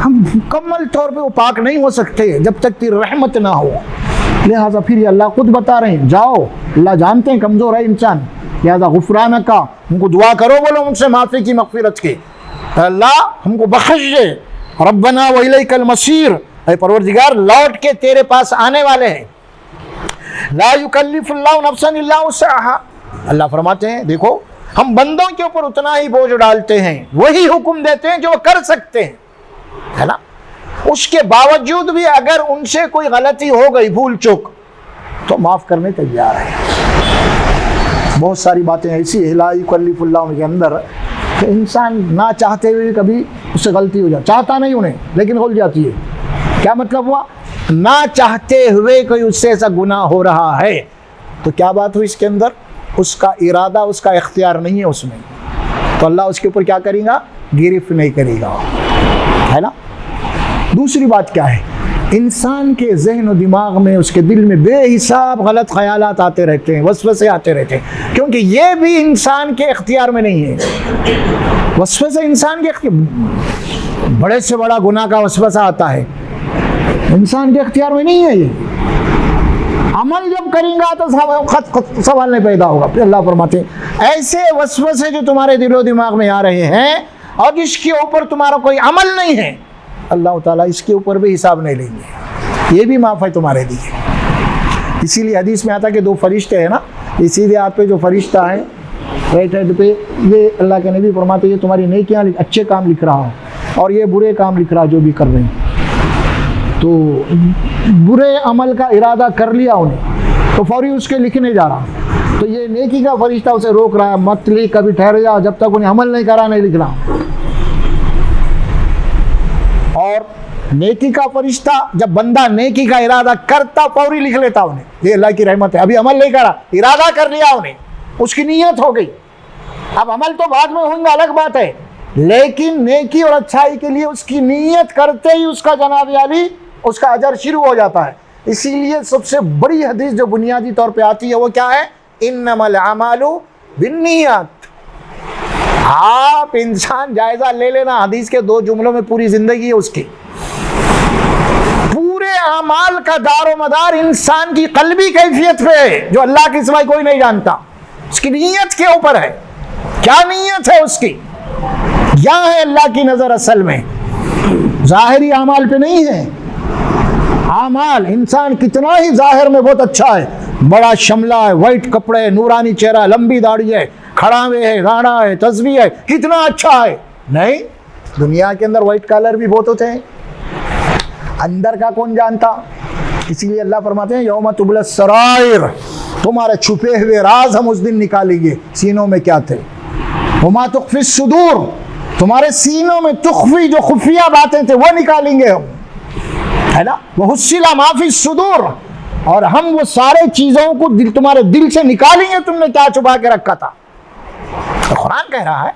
Speaker 1: ہم مکمل طور پہ وہ پاک نہیں ہو سکتے جب تک تیری رحمت نہ ہو. لہٰذا پھر یہ اللہ خود بتا رہے ہیں، جاؤ، اللہ جانتے ہیں کمزور ہے انسان، لہٰذا غفرانک کا ان کو دعا کرو، بولو ان سے معافی کی، مغفرت کی، اللہ ہم کو بخش دے. ربنا و الیک المصیر، اے پروردگار لوٹ کے تیرے پاس آنے والے ہیں. لا یکلف اللہ نفسا الا وسعها، اللہ فرماتے ہیں دیکھو ہم بندوں کے اوپر اتنا ہی بوجھ ڈالتے ہیں، وہی حکم دیتے ہیں جو وہ کر سکتے ہیں، ہے نا. اس کے باوجود بھی اگر ان سے کوئی غلطی ہو گئی، بھول چوک، تو معاف کرنے تیار ہے. بہت ساری باتیں ایسی ہے لا یکلف اللہ کے اندر کہ انسان نہ چاہتے ہوئے کبھی اس سے غلطی ہو جائے، چاہتا نہیں انہیں لیکن ہو جاتی ہے. کیا مطلب ہوا؟ نہ چاہتے ہوئے کوئی اس سے ایسا گناہ ہو رہا ہے تو کیا بات ہوئی اس کے اندر؟ اس کا ارادہ، اس کا اختیار نہیں ہے اس میں، تو اللہ اس کے اوپر کیا کرے گا؟ گرفت نہیں کرے گا، ہے نا. دوسری بات کیا ہے؟ انسان کے ذہن و دماغ میں، اس کے دل میں بے حساب غلط خیالات آتے رہتے ہیں، وسوسے آتے رہتے ہیں، کیونکہ یہ بھی انسان کے اختیار میں نہیں ہے. وسوسے انسان کے اختیار، بڑے سے بڑا گناہ کا وسوسہ آتا ہے، انسان کے اختیار میں نہیں ہے. یہ عمل جب کریں گا تو سوال نہیں پیدا ہوگا. پھر اللہ فرماتے ہیں ایسے وسوسے جو تمہارے دل و دماغ میں آ رہے ہیں اور جس کے اوپر تمہارا کوئی عمل نہیں ہے، اللہ تعالیٰ اس کے اوپر بھی حساب نہیں لیں گے، یہ بھی معاف ہے تمہارے لیے. اسی لیے حدیث میں آتا کہ دو فرشتے ہیں نا، یہ سیدھے ہاتھ پہ جو فرشتہ ہے رائٹ ہینڈ پہ، یہ اللہ کے نبی فرماتے ہیں یہ تمہاری نیکیاں اچھے کام لکھ رہا ہے اور یہ برے کام لکھ رہا جو بھی کر رہے ہیں. تو برے عمل کا ارادہ کر لیا انہیں تو فوری اس کے لکھنے جا رہا، تو یہ نیکی کا فرشتہ اسے روک رہا ہے، مت لکھ، کبھی ٹھہر جا، جب تک انہیں عمل نہیں کرا نہیں لکھ رہا. اور نیکی کا فرشتہ جب بندہ نیکی کا ارادہ کرتا فوری لکھ لیتا انہیں، یہ اللہ کی رحمت ہے. ابھی عمل نہیں کرا، ارادہ کر لیا انہیں، اس کی نیت ہو گئی. اب عمل تو بعد میں ہوگا، الگ بات ہے، لیکن نیکی اور اچھائی کے لیے اس کی نیت کرتے ہی اس کا جناب عالی اس کا اجر شروع ہو جاتا ہے. اسی لیے سب سے بڑی حدیث جو بنیادی طور پہ آتی ہے وہ کیا ہے؟ انما الاعمال بالنیات. آپ انسان جائزہ لے لینا، حدیث کے 2 جملوں میں پوری زندگی ہے اس کی. پورے اعمال کا دار و مدار انسان کی قلبی کیفیت پہ ہے جو اللہ کے سوائے کوئی نہیں جانتا. اس کی نیت کے اوپر ہے، کیا نیت ہے اس کی، کیا ہے اللہ کی نظر اصل میں، ظاہری اعمال پہ نہیں ہے. اعمال انسان کتنا ہی ظاہر میں بہت اچھا ہے، بڑا شملہ ہے، وائٹ کپڑے، نورانی چہرہ، لمبی داڑھی ہے، کھڑا ہوئے ہے، گاڑا ہے، تسبیح ہے، کتنا اچھا ہے. نہیں، دنیا کے اندر وائٹ کالر بھی بہت ہوتے ہیں، اندر کا کون جانتا. اسی لیے اللہ فرماتے ہیں یوم تبلی السرائر، تمہارے چھپے ہوئے راز ہم اس دن نکالیں گے، سینوں میں کیا تھے. وما تخفی الصدور، تمہارے سینوں میں تخفی جو خفیہ باتیں تھے وہ نکالیں گے ہم، ہے نا. وحصل ما فی الصدور، اور ہم وہ سارے چیزوں کو تمہارے دل سے نکالیں گے تم نے کیا چھپا کے رکھا تھا. قرآن کہہ رہا ہے.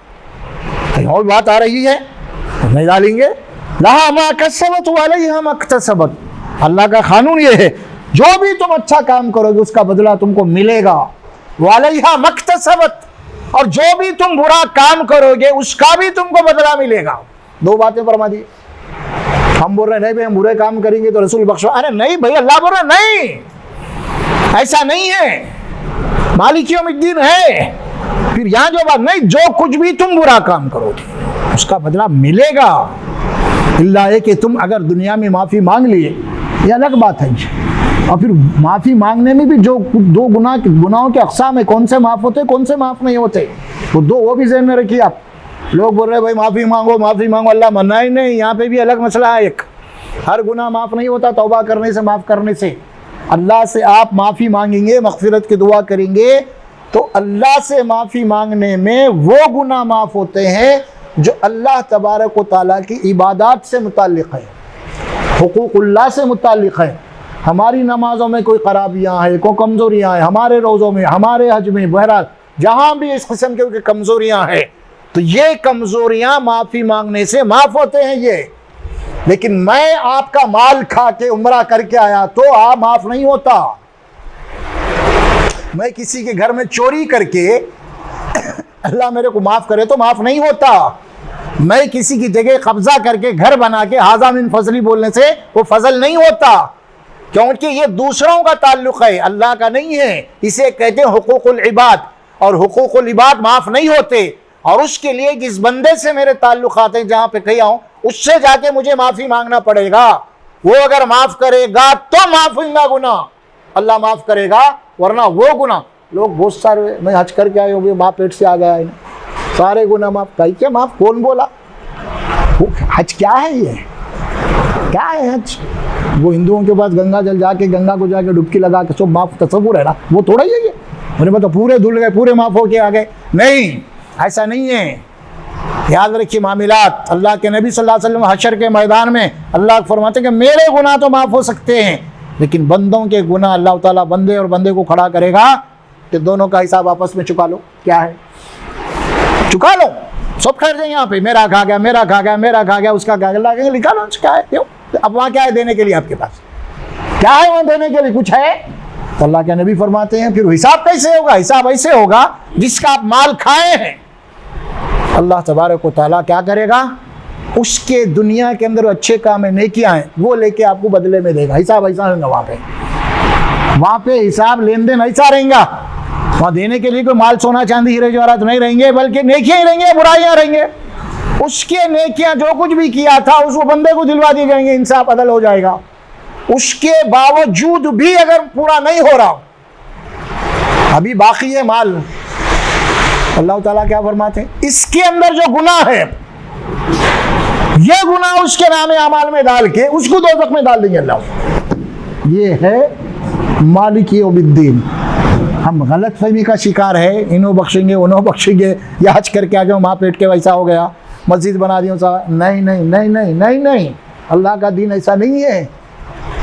Speaker 1: کہیں اور بات آ رہی ہے نہیں ڈالیں گے. لہا ما کسبت وعلیہا ما اکتسبت. اللہ کا قانون یہ ہے جو بھی تم اچھا کام کرو گے اس کا بدلہ تم کو ملے گا. وعلیہا ما اکتسبت. اور جو بھی تم برا کام کرو گے اس کا بھی تم کو بدلہ ملے گا. دو باتیں فرما دی. ہم بول رہے نہیں بھائی ہم برے کام کریں گے تو رسول بخشو. ارے نہیں بھائی اللہ بول رہا نہیں, ایسا نہیں ہے. مالک یوم الدین ہے. پھر یہاں جو بات نہیں, جو کچھ بھی تم برا کام کرو گے اس کا بدلہ ملے گا. اللہ ہے کہ تم اگر دنیا میں معافی مانگ لیے یہ الگ بات ہے. اور پھر معافی مانگنے میں بھی جو دو گناہوں کے اقسام ہے, کون سے معاف ہوتے کون سے معاف نہیں ہوتے, وہ بھی ذہن میں رکھیے آپ. لوگ بول رہے بھائی معافی مانگو اللہ منع ہی نہیں. یہاں پہ بھی الگ مسئلہ ہے. ایک ہر گناہ معاف نہیں ہوتا توبہ کرنے سے, معاف کرنے سے. اللہ سے آپ معافی مانگیں گے, مغفرت کی دعا کریں گے تو اللہ سے معافی مانگنے میں وہ گناہ معاف ہوتے ہیں جو اللہ تبارک و تعالیٰ کی عبادات سے متعلق ہے, حقوق اللہ سے متعلق ہے. ہماری نمازوں میں کوئی خرابیاں ہیں, کوئی کمزوریاں ہیں, ہمارے روزوں میں, ہمارے حج میں, بہرحال جہاں بھی اس قسم کی کمزوریاں ہیں تو یہ کمزوریاں معافی مانگنے سے معاف ہوتے ہیں یہ. لیکن میں آپ کا مال کھا کے عمرہ کر کے آیا تو آپ معاف نہیں ہوتا. میں کسی کے گھر میں چوری کر کے اللہ میرے کو معاف کرے تو معاف نہیں ہوتا. میں کسی کی جگہ قبضہ کر کے گھر بنا کے ھذا من فضلی بولنے سے وہ فضل نہیں ہوتا, کیونکہ یہ دوسروں کا تعلق ہے, اللہ کا نہیں ہے. اسے کہتے ہیں حقوق العباد, اور حقوق العباد معاف نہیں ہوتے. اور اس کے لیے جس بندے سے میرے تعلقات ہیں جہاں پہ کہا ہوں اس سے جا کے مجھے معافی مانگنا پڑے گا. وہ اگر معاف کرے گا تو معاف ہوگا گناہ, اللہ معاف کرے گا, ورنہ وہ گناہ. لوگ بہت سارے میں حج کر کے آئے ہوں گے, ماں پیٹ سے آ گیا ہے سارے گناہ معاف. کہیں کیا معاف, کون بولا؟ حج کیا ہے, یہ کیا ہے حج؟ وہ ہندوؤں کے پاس گنگا جل جا کے گنگا کو جا کے ڈبکی لگا کے سب معاف تصور ہے نا, وہ تھوڑا ہی ہے یہ. میں نے بتا پورے دھل گئے, پورے معاف ہو کے آ گئے. نہیں, ایسا نہیں ہے. یاد رکھیے معاملات. اللہ کے نبی صلی اللہ علیہ وسلم حشر کے میدان میں اللہ فرماتے ہیں کہ میرے گناہ تو معاف ہو سکتے ہیں لیکن بندوں کے گناہ اللہ تعالیٰ بندے اور بندے کو کھڑا کرے گا کہ دونوں کا حساب آپس میں چکا لو. کیا ہے چکا لو, سب کھڑ جائیں یہاں پہ, میرا کھا گیا, میرا کھا گیا, میرا کھا گیا, اس کا کھا گیا. اللہ کہیں گے لکھا لو کیا ہے. اب وہاں کیا ہے دینے کے لیے, آپ کے پاس کیا ہے وہاں دینے کے لیے, کچھ ہے؟ تو اللہ کے نبی فرماتے ہیں پھر حساب کیسے ہوگا؟ حساب ایسے ہوگا جس کا آپ مال کھائے ہیں اللہ تبارک و تعالیٰ کیا کرے گا, اس کے دنیا کے اندر اچھے کام ہیں, نیکیاں ہیں, وہ لے کے آپ کو بدلے میں دے گا. حساب ایسا ہوگا وہاں پہ حساب لین دین ایسا رہیں گا. وہاں دینے کے لیے کوئی مال سونا چاندی ہیرے جواہرات نہیں رہیں گے, بلکہ نیکیاں ہی رہیں گے, برائیاں رہیں گے. اس کے نیکیاں جو کچھ بھی کیا تھا اس کو بندے کو دلوا دی جائیں گے, انصاف عدل ہو جائے گا. اس کے باوجود بھی اگر پورا نہیں ہو رہا, ابھی باقی ہے مال, اللہ تعالیٰ کیا فرماتے ہیں, اس کے اندر جو گناہ ہے یہ گناہ اس کے نام اعمال میں ڈال کے اس کو دوزخ میں ڈال دیں گے اللہ. یہ ہے مالک یوم الدین. ہم غلط فہمی کا شکار ہے, انہوں بخشیں گے انہوں بخشیں گے, یا حج کر کے آ گئے ماں پیٹ کے ویسا ہو گیا, مسجد بنا دی ویسا. نہیں نہیں نہیں نہیں نہیں نہیں, اللہ کا دین ایسا نہیں ہے.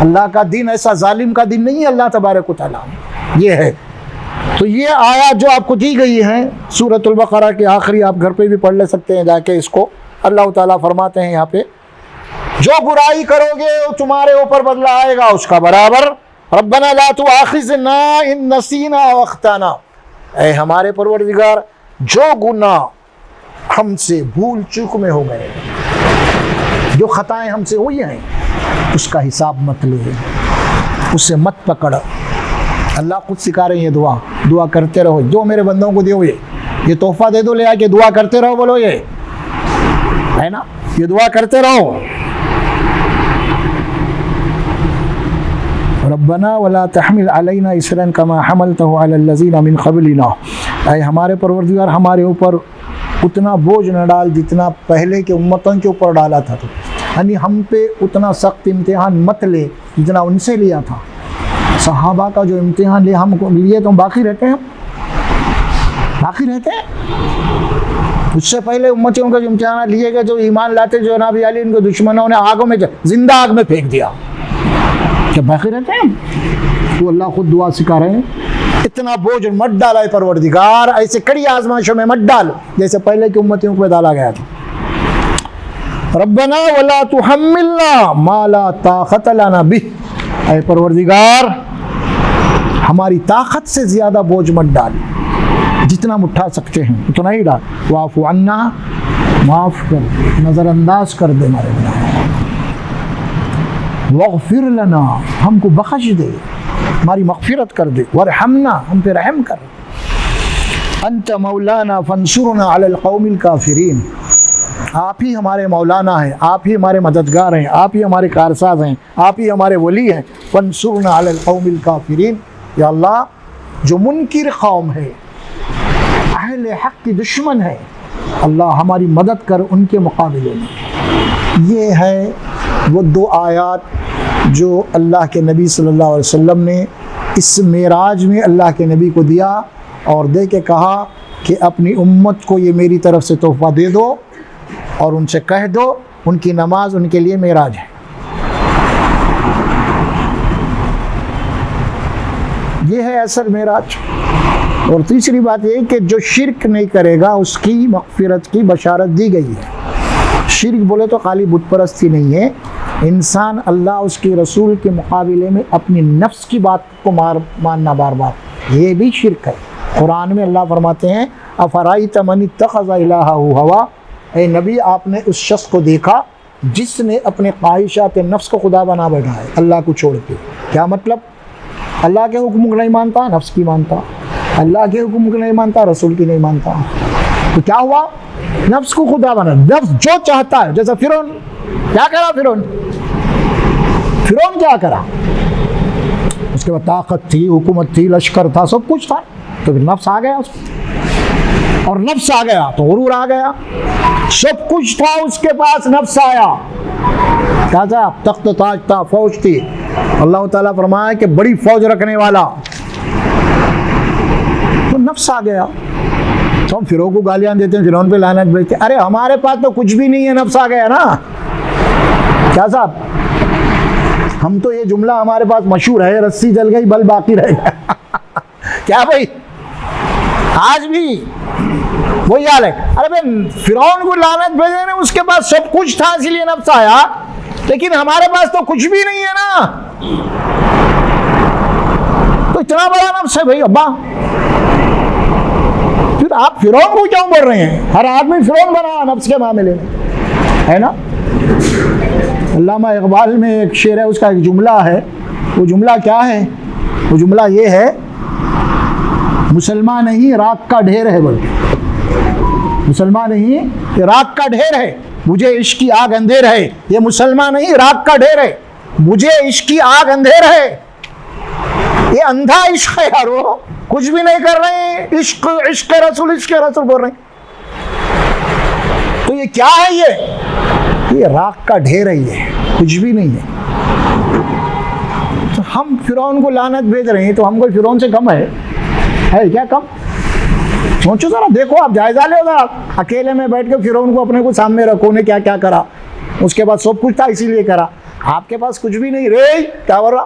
Speaker 1: اللہ کا دین ایسا ظالم کا دین نہیں ہے. اللہ تبارک و تعالیٰ یہ ہے. تو یہ آیات جو آپ کو دی گئی ہیں سورۃ البقرہ کے آخری, آپ گھر پہ بھی پڑھ لے سکتے ہیں جا کے اس کو. اللہ تعالیٰ فرماتے ہیں یہاں پہ جو برائی کرو گے وہ تمہارے اوپر بدلہ آئے گا اس کا برابر. ربنا لا تؤاخذنا ان نسینا او اخطانا. اے ہمارے پروردگار جو گناہ ہم سے بھول چوک میں ہو گئے, جو خطائیں ہم سے ہوئی ہیں اس کا حساب مت لے, اسے مت پکڑ. اللہ خود سکھا رہے ہیں یہ دعا کرتے رہو. جو میرے بندوں کو دیو یہ تحفہ دے دو, لے آ کے دعا کرتے رہو. بولو یہ ہے نا, یہ دعا کرتے رہو. ربنا ولا تحمل علينا اسرا كما حملته على الذين من قبلنا. اے ہمارے پروردگار ہمارے اوپر اتنا بوجھ نہ ڈال جتنا پہلے کے امتوں کے اوپر ڈالا تھا. تو یعنی ہم پہ اتنا سخت امتحان مت لے جتنا ان سے لیا تھا. صحابہ کا جو امتحان لے ہم کو لیے تو باقی رہتے ہیں, باقی رہتے ہیں. اس سے پہلے امتیوں کا جو امتحان لیے گئے, جو ایمان لاتے, جو جناب علی ان کے دشمنوں نے آگوں میں زندہ آگ میں پھینک دیا, کیا باقی رہتے ہیں؟ تو اللہ خود دعا سکھا رہے ہیں، اتنا بوجھ مت ڈالا ہے پروردگار، ایسے کڑی آزمائشوں میں مت ڈال جیسے پہلے کی امتیوں کو ڈالا گیا تھا۔ ربنا ولا تحملنا ما لا طاقت لنا بہ، اے پروردگار ہماری طاقت سے زیادہ بوجھ مت ڈال، جتنا ہم اٹھا سکتے ہیں اتنا ہی ڈال۔ واعف عنا، معاف کر، نظر انداز کر دے ہمارے گناہ، واغفر لنا، ہم کو بخش دے، ہماری مغفرت کر دے، ورحمنا، ہم پہ رحم کر، انت مولانا فانصرنا علی القوم الکافرین، آپ ہی ہمارے مولانا ہیں، آپ ہی ہمارے مددگار ہیں، آپ ہی ہمارے کارساز ہیں، آپ ہی ہمارے ولی ہیں، فانصرنا علی القوم الکافرین، یا اللہ جو منکر قوم ہے، اہل حق کی دشمن ہے، اللہ ہماری مدد کر ان کے مقابلے میں۔ یہ ہے وہ دو آیات جو اللہ کے نبی صلی اللہ علیہ وسلم نے اس معراج میں اللہ کے نبی کو دیا اور دے کے کہا کہ اپنی امت کو یہ میری طرف سے تحفہ دے دو اور ان سے کہہ دو ان کی نماز ان کے لیے معراج ہے۔ یہ ہے اصل معراج۔ اور تیسری بات یہ کہ جو شرک نہیں کرے گا اس کی مغفرت کی بشارت دی گئی ہے۔ شرک بولے تو خالی بت پرستی نہیں ہے، انسان اللہ اس کے رسول کے مقابلے میں اپنی نفس کی بات کو ماننا بار بار، یہ بھی شرک ہے۔ قرآن میں اللہ فرماتے ہیں افرائیت من اتخذ الہہ ہوا، اے نبی آپ نے اس شخص کو دیکھا جس نے اپنے خواہشات نفس کو خدا بنا بیٹھا ہے اللہ کو چھوڑ کے۔ کیا مطلب؟ اللہ کے حکم کو نہیں مانتا، نفس کی مانتا، اللہ کے حکم کو نہیں مانتا، رسول کی نہیں مانتا، تو کیا ہوا؟ نفس کو خدا بنا، نفس جو چاہتا ہے۔ جیسا فرعون، کیا کرا فرعون کیا کرا؟ اس کے بعد طاقت تھی، حکومت تھی، لشکر تھا، سب کچھ تھا، تو پھر نفس آ گیا اس کو، اور نفس آ گیا تو غرور آ گیا۔ سب کچھ تھا اس کے پاس، نفس آیا، کیا تھا؟ تخت تاج تھا، فوج تھی، اللہ تعالیٰ فرمایا کہ بڑی فوج رکھنے والا، تو نفس آ گیا۔ تو ہم فرعون کو گالیاں دیتے ہیں، فرعون پہ لعنت بھیجتے ہیں، ارے ہمارے پاس تو کچھ بھی نہیں ہے، نفس آ گیا نا۔ کیا صاحب؟ ہم تو یہ جملہ ہمارے پاس مشہور ہے، رسی جل گئی بل باقی رہ گیا۔ کیا بھائی؟ آج بھی وہی حال ہے۔ ارے بھائی فرعون کو لعنت بھیجے نا، اس کے پاس سب کچھ تھا اسی لیے نفس آیا، لیکن ہمارے پاس تو کچھ بھی نہیں ہے نا، تو اتنا بڑا نفس ہے بھائی ابا۔ پھر آپ فرعون کو کیوں بول رہے ہیں؟ ہر آدمی فرعون بنا نفس کے معاملے میں، ہے نا۔ علامہ اقبال میں ایک شعر ہے، اس کا ایک جملہ ہے، وہ جملہ کیا ہے؟ وہ جملہ یہ ہے، مسلمان نہیں راک کا ڈھیر ہے، بلکہ مسلمان نہیں کہ راک کا ڈھیر ہے، مجھے عشق کی آگ اندھیر ہے۔ یہ مسلمان نہیں راک کا ڈھیر ہے، مجھے عشق کی آگ اندھیر ہے۔ یہ اندھا عشق ہے یارو، کچھ بھی نہیں کر رہے ہیں، عشق عشق رسول عشق رسول بول رہے ہیں، تو یہ کیا ہے؟ یہ راک کا ڈھیر ہے، یہ کچھ بھی نہیں ہے۔ تو ہم فرعون کو لعنت بھیج رہے ہیں، تو ہم کوئی فرعون سے کم ہے کیا کم؟ سوچو ذرا، دیکھو آپ جائزہ لے ذرا، اکیلے میں بیٹھ کے فرعون کو اپنے کو سامنے رکھو نے کیا کیا کرا، اس کے بعد سب کچھ تھا اسی لیے کرا، آپ کے پاس کچھ بھی نہیں رے، کیا بول رہا؟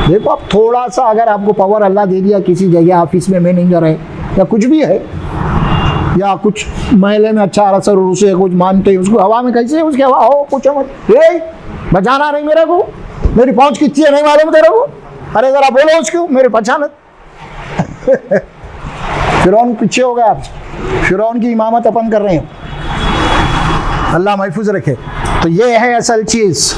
Speaker 1: دیکھو آپ تھوڑا سا اگر آپ کو پاور اللہ دے دیا کسی جگہ، آفس میں مینیجر ہے یا کچھ بھی ہے، یا کچھ محلے میں اچھا اثر اسے کچھ مانتے ہیں، اس کو ہوا میں کیسے اس کی ہوا ہو کچھ بچانا نہیں میرے کو، میری پہنچ کتنی ہے نہیں معلوم تیرے کو، ارے ذرا بولو اس کو میرے پہچانت۔ فرعون پیچھے ہو گیا، آپ فرعون کی امامت اپن کر رہے ہیں، اللہ محفوظ رکھے۔ تو یہ ہے اصل چیز۔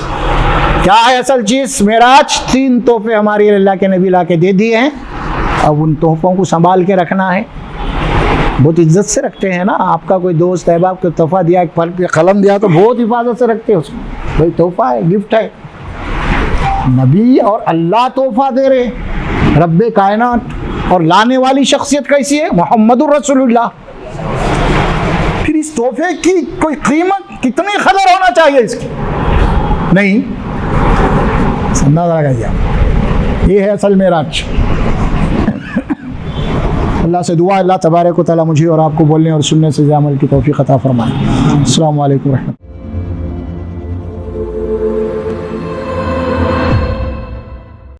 Speaker 1: کیا ہے اصل چیز؟ معراج 3 تحفے ہمارے اللہ کے نبی لا کے دے دیے ہیں، اب ان تحفوں کو سنبھال کے رکھنا ہے، بہت عزت سے رکھتے ہیں نا۔ آپ کا کوئی دوست احباب کو تحفہ دیا، ایک پھل قلم دیا، تو بہت حفاظت سے رکھتے ہیں اس کو، بھائی تحفہ ہے، گفٹ ہے۔ نبی اور اللہ تحفہ دے رہے، رب کائنات، اور لانے والی شخصیت کیسی ہے؟ محمد الرسول اللہ۔ پھر اس تحفے کی کوئی قیمت، کتنی قدر ہونا چاہیے اس کی؟ نہیں سمجھا گیا۔ یہ ہے اصل معراج۔ اللہ سے دعا، اللہ تبارک و تعالیٰ مجھے اور آپ کو بولنے اور سننے سے عمل کی توفیق عطا فرمائے۔ السلام علیکم ورحمۃ اللہ۔